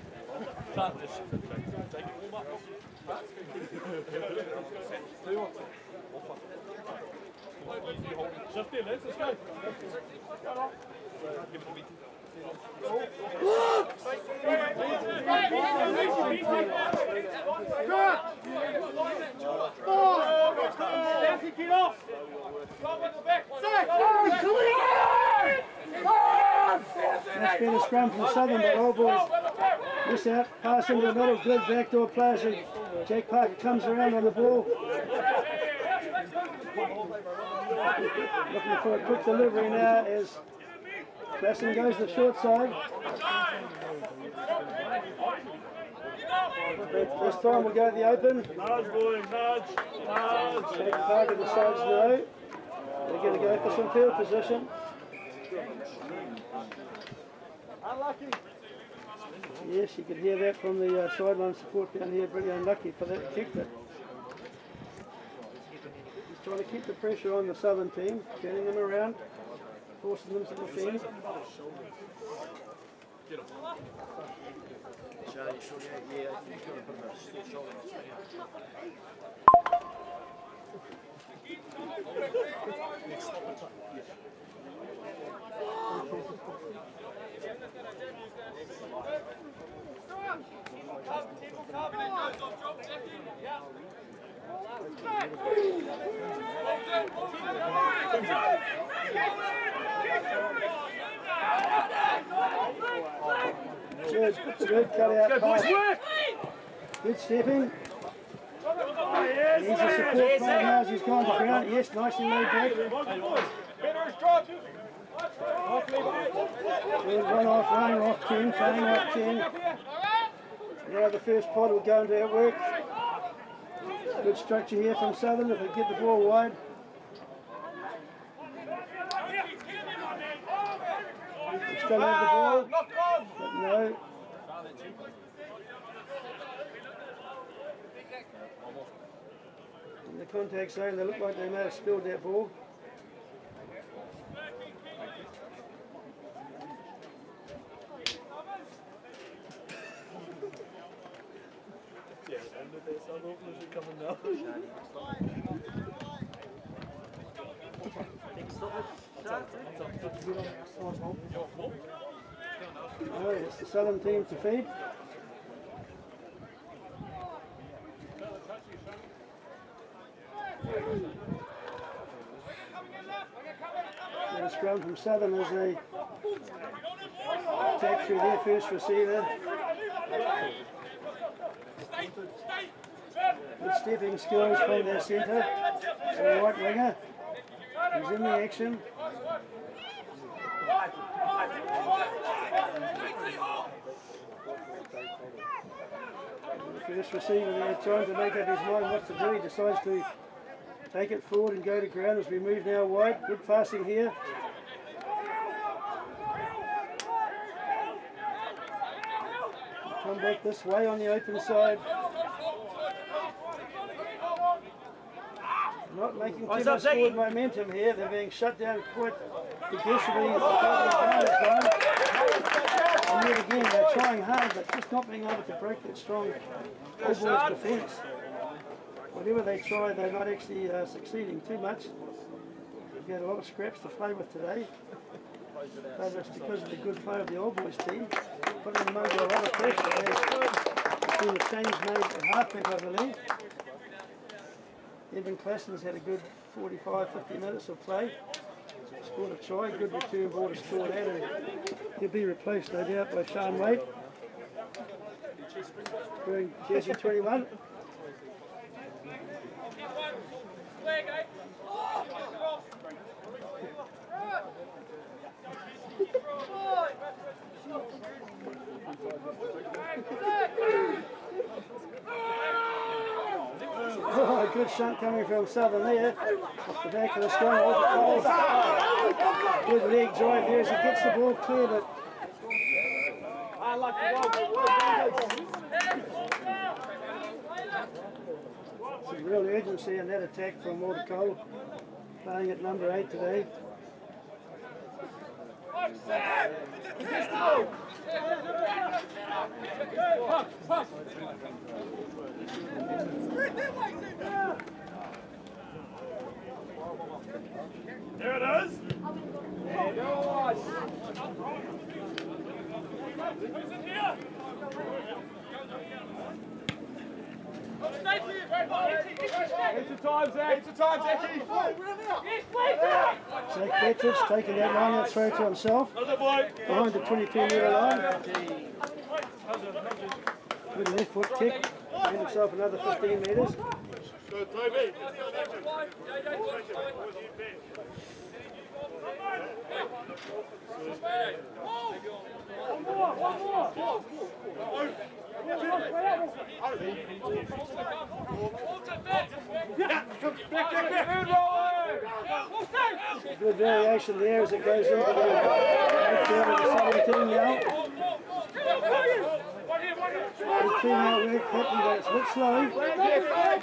better scrum from Southern, but Old Boys miss out. Pass into the middle, good backdoor pass. Jack Parker comes around on the ball. Looking for a quick delivery now as Basson goes to the short side. This time we'll go to the open. Nudge, boys, nudge. Nudge. Jack Parker decides no. They're going to go for some field position. Unlucky. Yes, you could hear that from the sideline support down here. Pretty unlucky for that kick, but he's trying to keep the pressure on the Southern team, turning them around, forcing them to defend. Good cut out pass. Good stepping. He's a support play now as he's gone to ground. Yes, nicely laid back. Good run off, running off 10, playing off 10. Now the first pod will go into our work. Good structure here from Southern if they get the ball wide. They still have the ball, but no. In the contact zone, they look like they may have spilled that ball. Oh, it's the Southern team to feed. And a scrum from Southern as they attack through their first receiver. Good stepping skills from their centre. The right winger. He's in the action. The first receiver there trying to make up his mind what to do. He decides to take it forward and go to ground as we move now wide. Good passing here. Come back this way on the open side. Not making too much forward momentum here. They're being shut down quite aggressively as the and yet again they're trying hard but just not being able to break that strong All Boys defence. Whatever they try, they're not actually succeeding too much. We've got a lot of scraps to play with today. But it's because of the good play of the All Boys team. Putting them under a lot of pressure. There's been a change made at halfback, I believe. Evan Classon's had a good 45-50 minutes of play. Scored a try, good return ball to score that, and he'll be replaced, no doubt, by Sean Wade. Wearing jersey 21. Oh, good shunt coming from Southern there. Off the back of the scrum. Good leg drive there as he gets the ball clear, but some real urgency in that attack from Watercole, playing at number 8 today. There it is. There it goes. Stay for you, Zach Bettridge taking that line out throw to himself. Behind the 22-metre line. With a left foot kick. And himself another 15 metres. Go, Toby. Good variation there as it goes into the midfield of the 17 now. 18 now work, happy that it's a bit slow.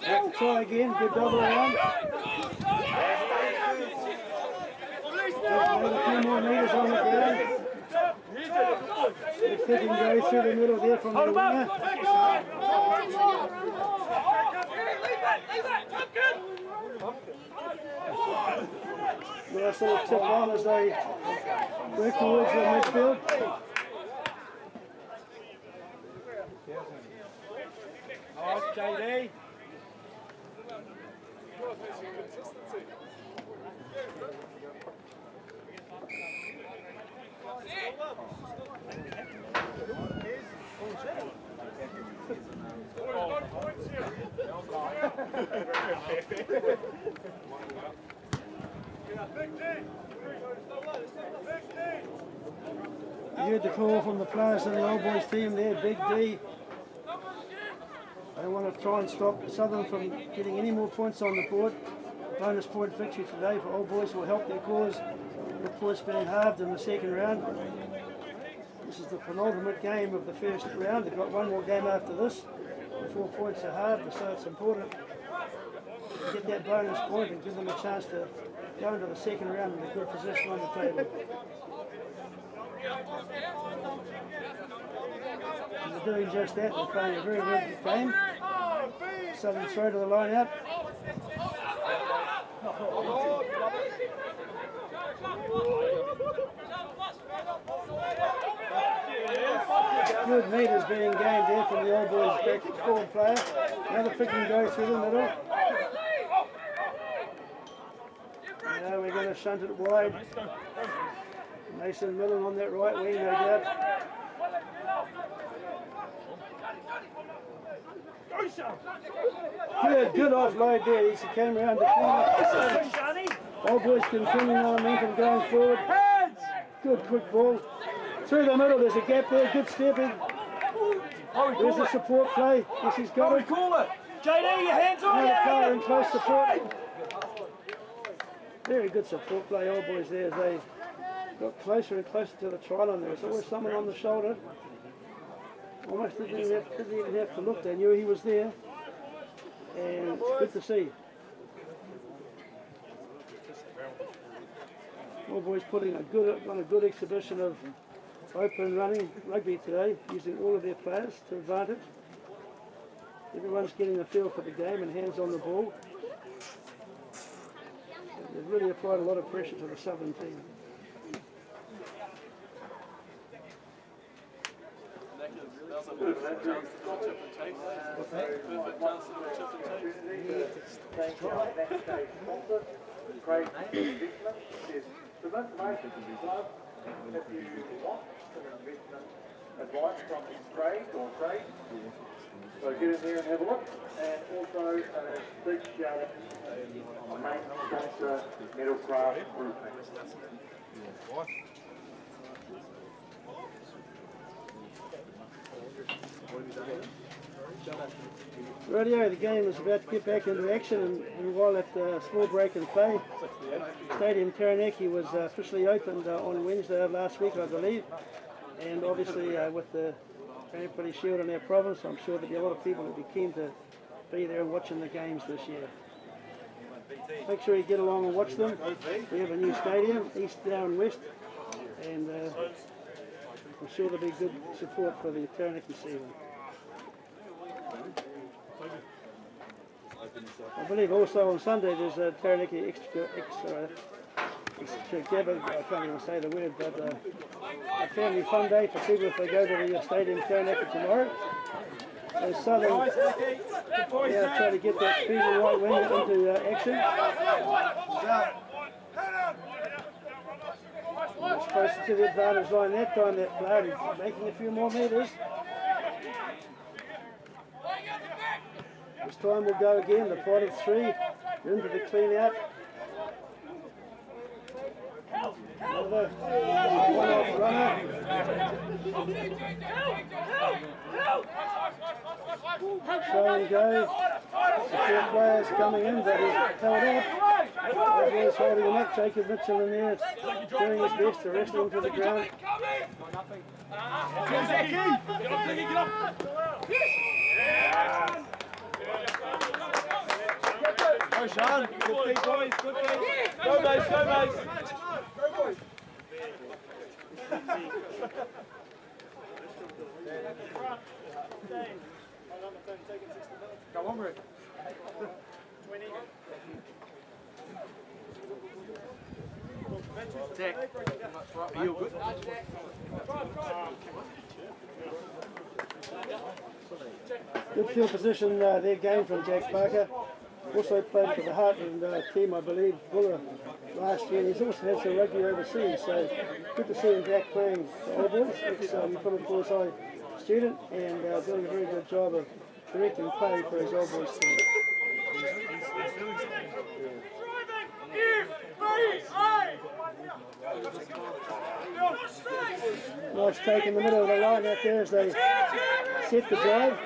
Have to try again, good double around. A few more metres on the ground. If they can go through the middle there from the winger. Nice little tip on as they work towards the midfield. Nice, JD. You heard the call from the players in the old boys team there, Big D. They want to try and stop Southern from getting any more points on the board. Bonus point victory today for old boys will help their cause with points being halved in the second round. This is the penultimate game of the first round. They've got one more game after this. The 4 points are halved, so it's important to get that bonus point and give them a chance to go into the second round with a good position on the table. And they're doing just that. They're playing a very good game. Southern throw to the line out. Good meters being gained there from the old boys back forward player. Another pick and go through the middle. Now we're going to shunt it wide. Mason Millen on that right wing, no doubt. Good offload there. He came around the corner. Old boys continuing on momentum going forward. Good quick ball. Through the middle, there's a gap there. Good stepping. There's the support play. Yes, he's got it. JD, your hands on Another player in close support. Very good support play, old boys there as they got closer and closer to the try line. There was always someone on the shoulder. Almost didn't even have to look. They knew he was there. And it's good to see. All boys putting on a good exhibition of open running rugby today, using all of their players to advantage. Everyone's getting a feel for the game and hands on the ball. They've really applied a lot of pressure to the Southern team. For information from the club, if you want some investment advice from trade or trade, so get in there and have a look. And also big shout out to main sponsor Metalcraft Group. Radio, the game is about to get back into action, and while that small break in play, Stadium Taranaki was officially opened on Wednesday of last week, I believe, and obviously with the Taranaki Shield in our province, I'm sure there'll be a lot of people that will be keen to be there and watching the games this year. Make sure you get along and watch them. We have a new stadium, east, down, west, and I'm sure there'll be good support for the Taranaki season. I believe also on Sunday there's a Taranaki extra gathered, I can't even say the word, but a family fun day for people if they go to the stadium Taranaki tomorrow. as Southern now try to get that speed and right wing into action. Much closer to the advantage line that time. That player is making a few more metres. This time we'll go again, the fight of three, into the clean out. Another one-off runner. Try and go. The four players coming in, but he's held up. He's holding him up. Jacob Mitchell in there doing his best to wrestle him to the ground. Go, Sean. Good feet, boys. Good feet. Go, mates. Go, mates. Go, boys. Go on, Rick. 20. Tech. Are you good? Good field position there gained from Jack Parker. Also played for the Heartland team, I believe, Buller last year. He's also had some rugby overseas, so good to see him back playing for All Boys. Ex-Plymouth Boys High student and doing a very good job of directing play for his All Boys team. Nice take in the middle of the line out there as they set the drive.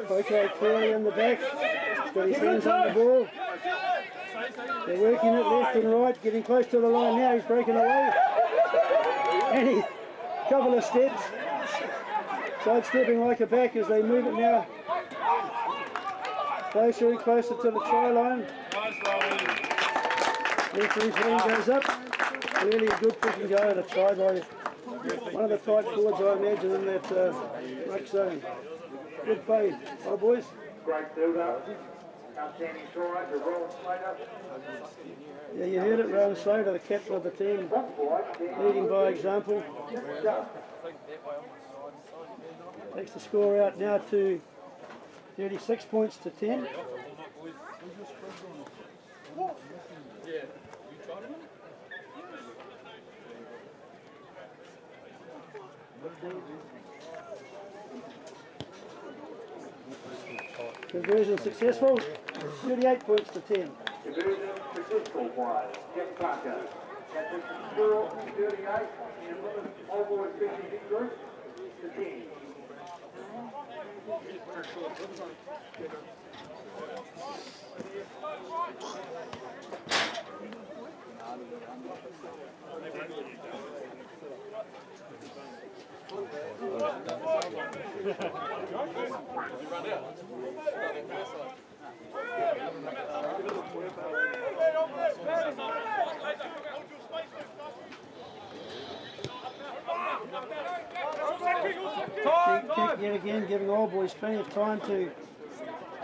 Poco clearly in the back. He's got his hands on the ball. They're working it left and right, getting close to the line now. He's breaking away. And he, couple of steps. Sidestepping like a back as they move it now. Closer and closer to the try line. Referee's hand goes up. Really a good kicking go and a try by one of the tight forwards, I imagine, in that ruck zone. Good play, All Boys. Great build-up. Outstanding try to Rowan Slater. Yeah, you heard it, Rowan Slater, the captain of the team, leading by example. Takes the score out now to 36 points to 10. Conversion successful, 38 points to 10. Conversion successful by Jack Parker. At the score 38 in the All Boys PCB group to 10. Kick yet again, giving All Boys plenty of time to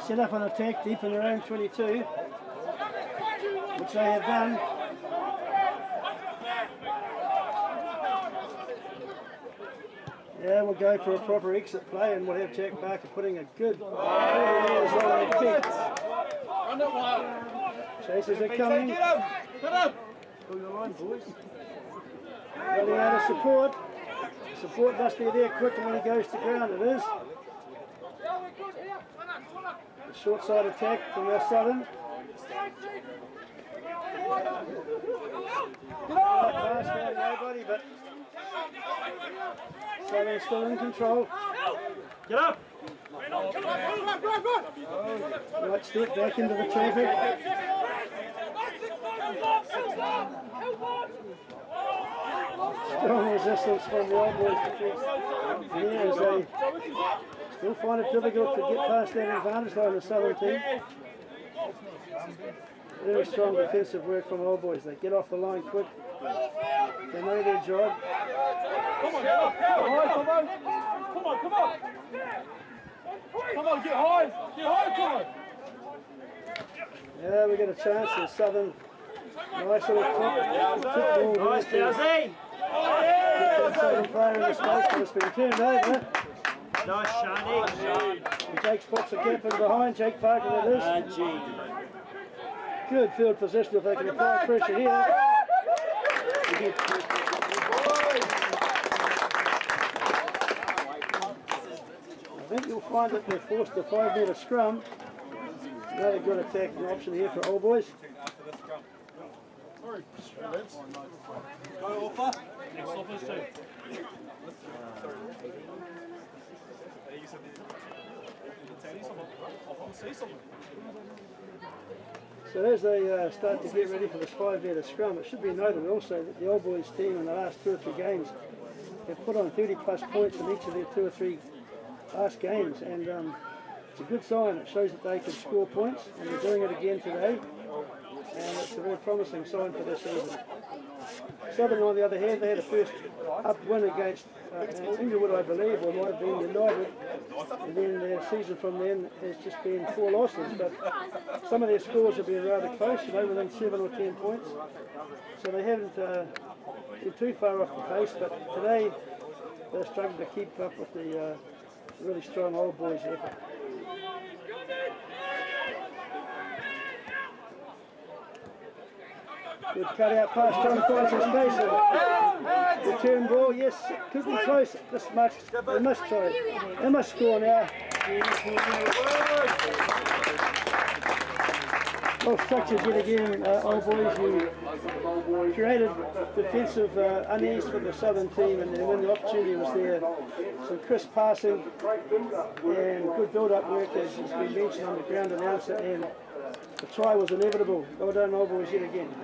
set up an attack deep in their own 22, which they have done. Yeah, we'll go for a proper exit play and we'll have Jack Parker putting a good 40 metres on that kick. Chasers are coming. Pull your line, boys. Running out of support. Support must be there quickly when he goes to ground. It is. A short side attack from our Southern. Pass down nobody, but Southern still in control. Get up! Right step back into the traffic. Strong resistance from the All Boys defence. Yeah, as they still find it difficult to get past that advantage line, the Southern team. Very strong defensive work from All Boys. They get off the line quick. They know their job. Come on, get up! Come on! Come on! Come on! Come on, get high! Get high, come on! Yeah, we get a chance. The Southern, nice little football. Nice, Dowsy! Southern player in the space, but it's been turned over. Nice, Shani. Jake spots the gap in behind. Jake Parker it is. Good field position if they can apply pressure here. I think you'll find that they're forced a 5 metre scrum. Another good attacking option here for Old Boys. So as they start to get ready for this 5 metre scrum, it should be noted also that the Old Boys team in the last 2 or 3 games have put on 30 plus points in each of their 2 or 3 last games, and it's a good sign. It shows that they can score points, and they're doing it again today, and it's a very promising sign for this season. Southern, on the other hand, they had a first up win against Inglewood, I believe, or might have been United, and then their season from then has just been 4 losses, but some of their scores have been rather close, within 7 or 10 points, so they haven't been too far off the pace, but today they're struggling to keep up with the really strong Old Boys effort. Good cut out pass, John finds his space. Return ball, yes, could be close this much. They must try. They must score now. Well structured yet again, Old Boys. You created defensive unease for the Southern team, and then when the opportunity was there, some crisp passing and good build-up work, as has been mentioned on the ground announcer, and the try was inevitable. Well done, Old Boys, yet again.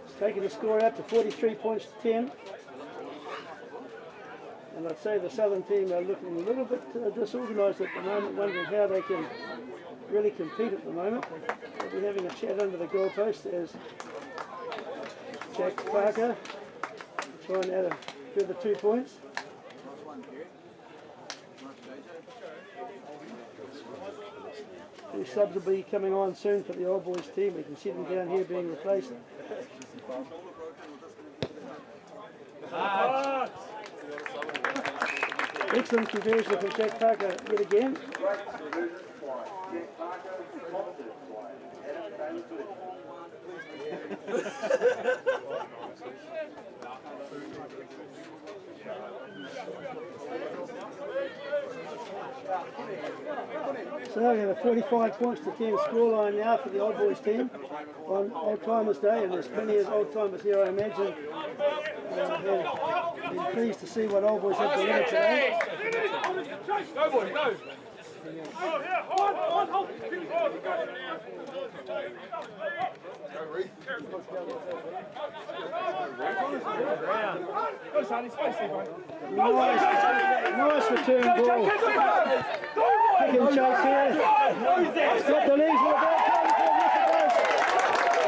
It's taking the score out to 43 points to 10. And I'd say the Southern team are looking a little bit disorganised at the moment, wondering how they can really compete at the moment. They'll be having a chat under the goalpost as Jack Parker try and add a further 2 points. Two subs will be coming on soon for the Old Boys team. We can see them down here being replaced. Excellent conversion from Jack Parker yet again. So we have a 45 points to 10 scoreline now for the Old Boys team on Old Timers Day, and there's plenty of Old Timers here, I imagine. Have been pleased to see what Old Boys have delivered today. Go boys, go! Nice return ball. Pick and chase here. Got the knees with that.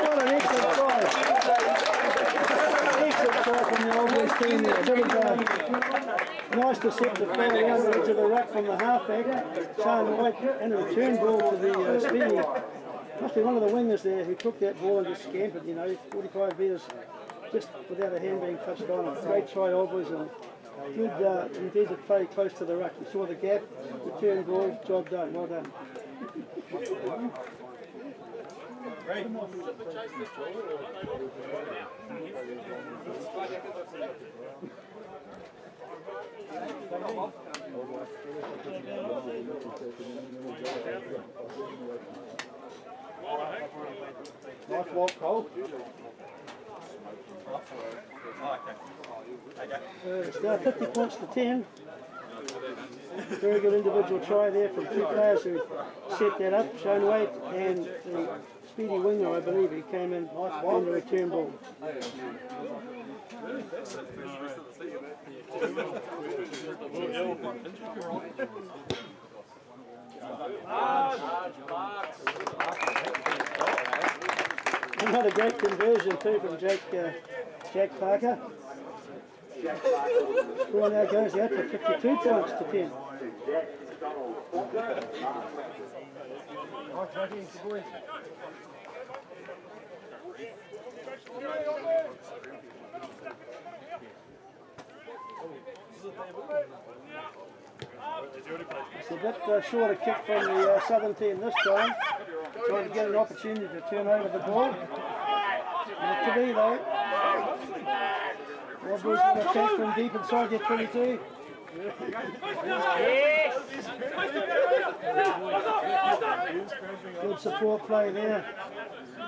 What an excellent try. Excellent try from the Old Boys team there. Nice deceptive ball around the edge of the ruck from the halfback, Sean White, and a return ball to the speedy. Must be one of the wingers there who took that ball and just scampered, 45 metres just without a hand being touched on it. Great try, Old Boys, and good defensive play close to the ruck. You saw the gap, return ball, job done, well done. Nice walk, Cole. It's now 50 points to 10. Very good individual try there from 2 players who set that up, Shane Wade and the speedy winger, I believe, he came in on the return ball. Another great conversion too from Jack Parker. Score now goes out to 52 points to 10. It's a bit short a kick from the Southern team this time. Trying to get an opportunity to turn over the ball. Not to be though. All boys going to attack from deep inside their 22. Good support play there.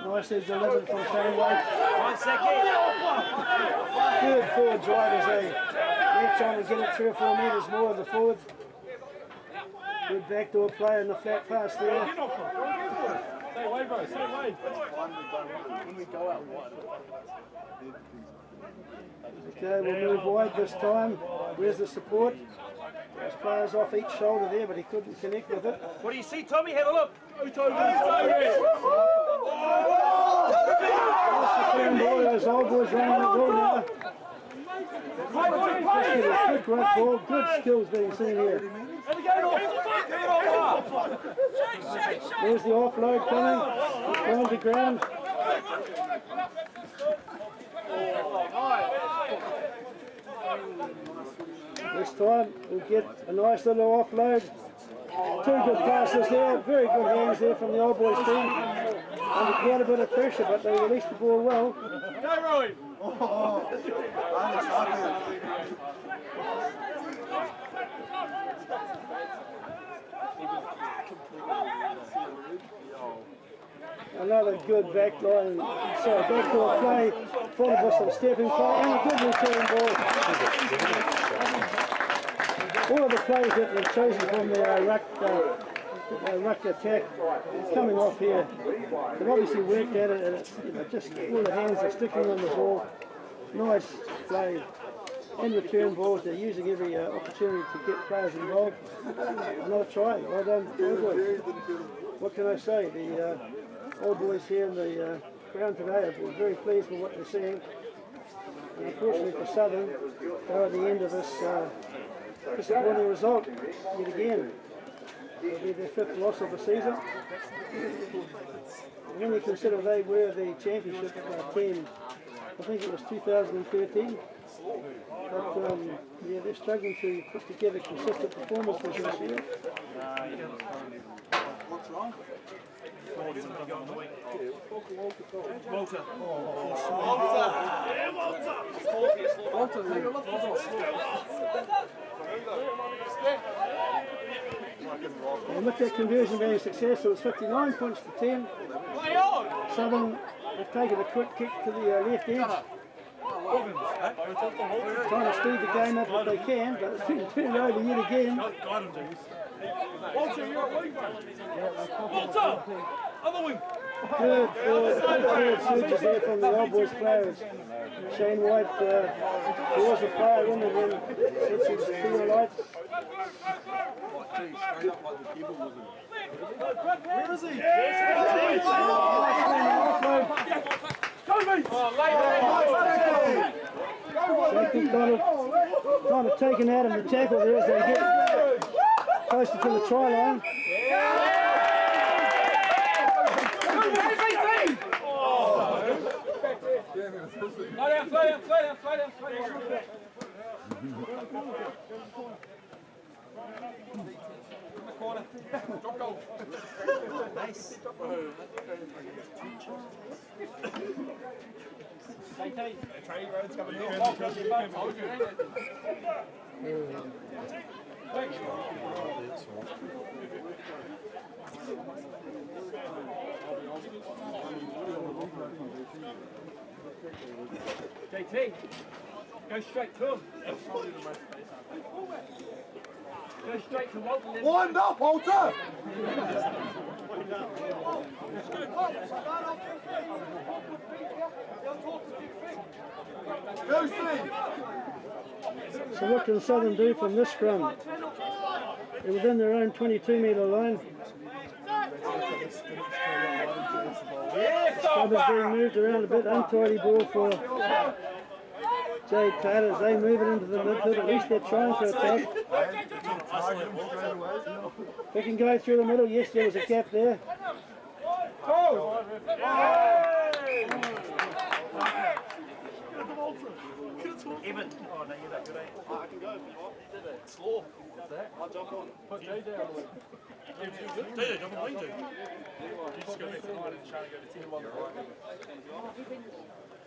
Nicely delivered from Shane White. 1 second. Good forward drive as they left trying to get it 3 or 4 metres more of the forward. Good backdoor play in the flat pass there. Stay away, bro. Stay away. When we go out wide. Okay, we'll move wide this time. Where's the support? There's players off each shoulder there, but he couldn't connect with it. What do you see, Tommy? Have a look. Those old boys running the ball now. Good great ball, good skills being seen here. There's the offload coming. Down to ground. This time we'll get a nice little offload. 2 good passes there, very good hands there from the old boys team. Under quite a bit of pressure, but they released the ball well. Go, Roy. Another good backdoor play, followed by some stepping play and a good return ball. All of the plays that were chosen from the ruck attack coming off here. They've obviously worked at it, and it's, just all the hands are sticking on the ball. Nice play and return balls. They're using every opportunity to get players involved. Another try. Well done, all boys. What can I say? The old boys here in the ground today have been very pleased with what they're seeing. And unfortunately for Southern, they're at the end of this disappointing result yet again. It'll be their 5th loss of the season. When you consider they were the championship team, I think it was 2013. But yeah, they're struggling to put together consistent performances this year. What's wrong? And with that conversion being successful, it's 59 points to 10. Southern have taken a quick kick to the left edge. Trying to speed the game up if they can, but it's been turned over yet again. Walter, you're a wing. Walter! Other wing. Good forward surges there from the old boys players. Shane White draws a player in and then sets his finger lights. Where is he? Kind of taken out of the tackle there as they get closer to the try line. Slow down. In the corner. Drop goal. Nice. Training roads coming in. JT, go straight to him. Go straight to Walter. Wind up, Walter! Go see! So what can Southern do from this scrum? They're within their own 22-metre line. Scrum is being moved around a bit. Untidy ball for Jay Taylor as they move it into the midfield. At least they're trying to attack. They can go through the middle. Yes, there was a gap there. Evan. Oh, no, you're that good, eh? I can go if you want. It's slow. What's that? I'll jump on. Put JJ on the way. JJ, jump on the wing, you just go back to 9 and try to go to 10.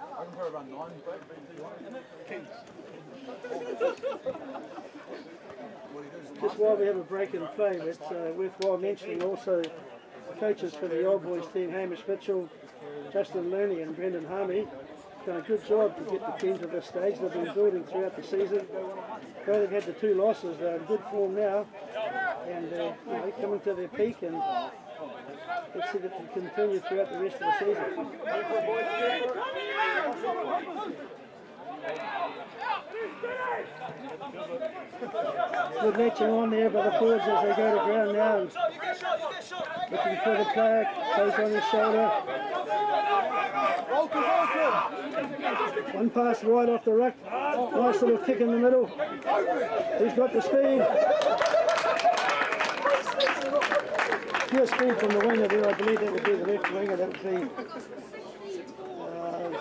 I can put around 9, Just while we have a break in play, it's worthwhile mentioning also coaches for the old boys team, Hamish Mitchell, Justin Looney and Brendan Harmey, done a good job to get the team to this stage. They've been building throughout the season. Though they've had the 2 losses, they're in good form now and you know, coming to their peak, and let's see if it can continue throughout the rest of the season. Good matching on there by the forwards as they go to ground now. Looking for the player, goes on his shoulder. One pass right off the ruck. Nice little kick in the middle. He's got the speed. Pure speed from the winger there. I believe that would be the left winger. That would be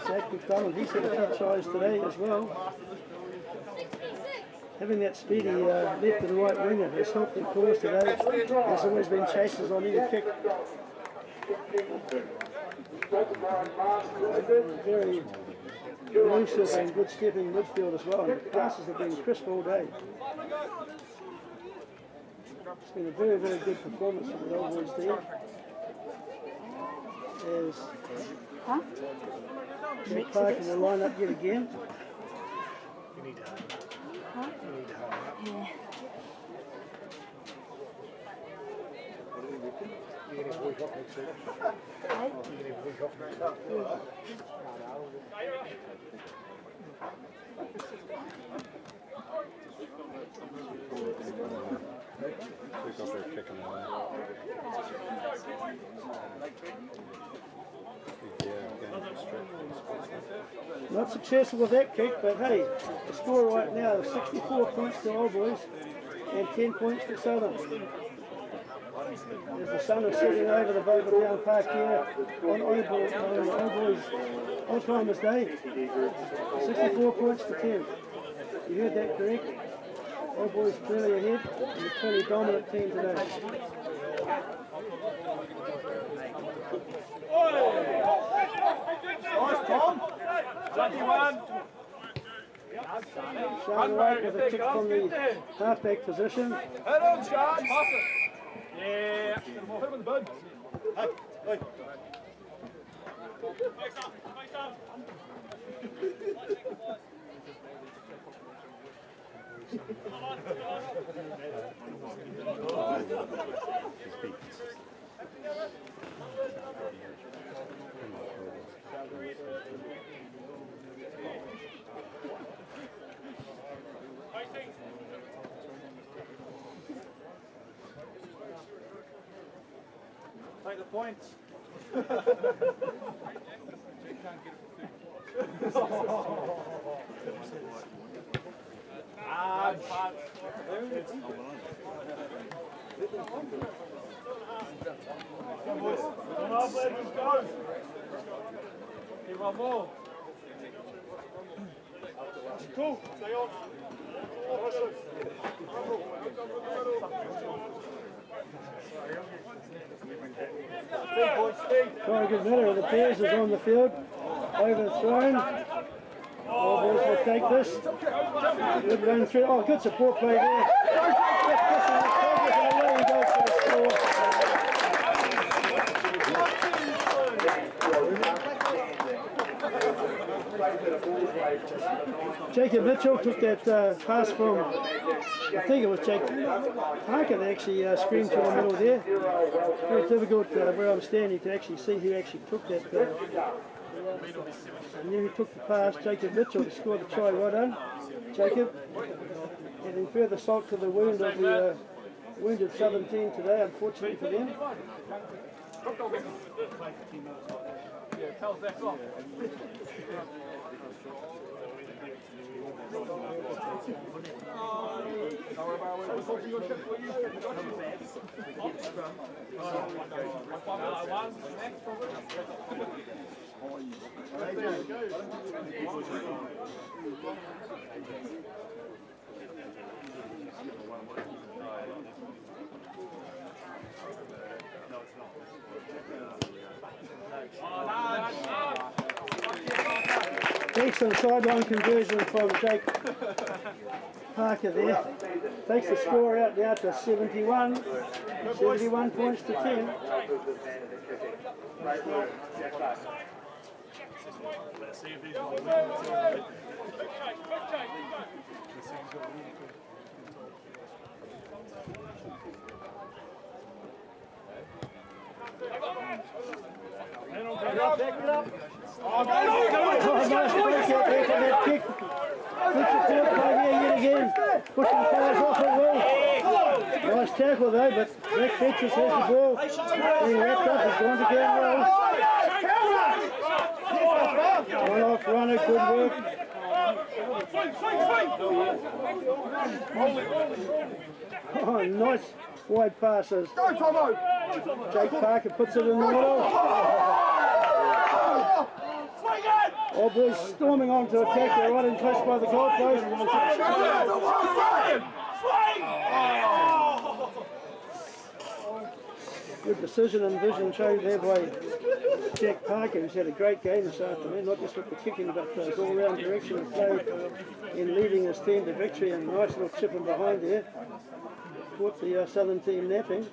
Zach McDonald. He's had a few tries today as well. Having that speedy left and right winger has helped the cause today. There's always been chases on either kick. Very elusive and good stepping midfield as well. And the passes have been crisp all day. It's been a very, very good performance from the old boys team. As Nick Clark in the line-up yet again. You need to hold up. You need to hold up. Yeah. You're going to have a week off next week. You're going to have a week off next week. Because they're kicking away. Not successful with that kick, but hey, the score right now is 64 points to Old Boys and 10 points to Southern. As the sun is setting over the Vogel Town Park here on Old Boys Old Timers Day, 64 points to 10. You heard that correct? Old Boys clearly ahead, and a clearly dominant team today. Nice, Tom. Lucky one. Sean White with a kick from the halfback position. Head on, Sean. Pass it. Yeah. Put him in the bud. Hey, hey. Take the points. Give one more. Cool. Stay on. Trying to get better. The Bears is on the field. Overthrown. All Boys will take this. Good run through. Oh, good support play there. He goes for the score. Jacob Mitchell took that pass from, I think it was Jake Parker that actually screamed to the middle there. Very difficult where I'm standing to actually see who actually took that. I knew who took the pass, Jacob Mitchell, to score the try. Well done, Jacob. Adding further salt to the wound of the wounded Southern team today, unfortunately for them. Yeah, tell us that's off. Excellent sideline conversion from Jake Parker there. Takes the score out now to 71 points to 10. Let's see if he's got a win. Oh, nice break out there for that kick. Good support play here yet again. Pushing the players off at will. Nice tackle though, but Rick Fetches has the ball. Being wrapped up, he's going to get well. One off runner, good work. Oh, nice wide passes. Jake Parker puts it in the middle. All boys storming on to attack. They're right in close by the goalpost. Good decision and vision shown there by Jack Parker, who's had a great game this afternoon, not just with the kicking, but his all-round direction of play in leading his team to victory, and a nice little chip in behind there. Caught the Southern team napping.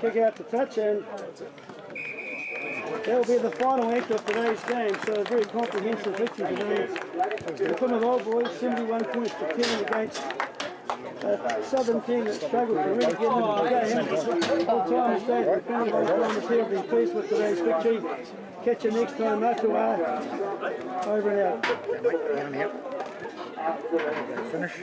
Kick out to touch, and that will be the final act of today's game. So a very comprehensive victory today. The Plymouth Old Boys 71 points to 10 against a Southern team that struggled to really get into the game. All time state, the Plymouth Old Boys here have been pleased with today's victory. Catch you next time, Matawa. Over and out. Finish.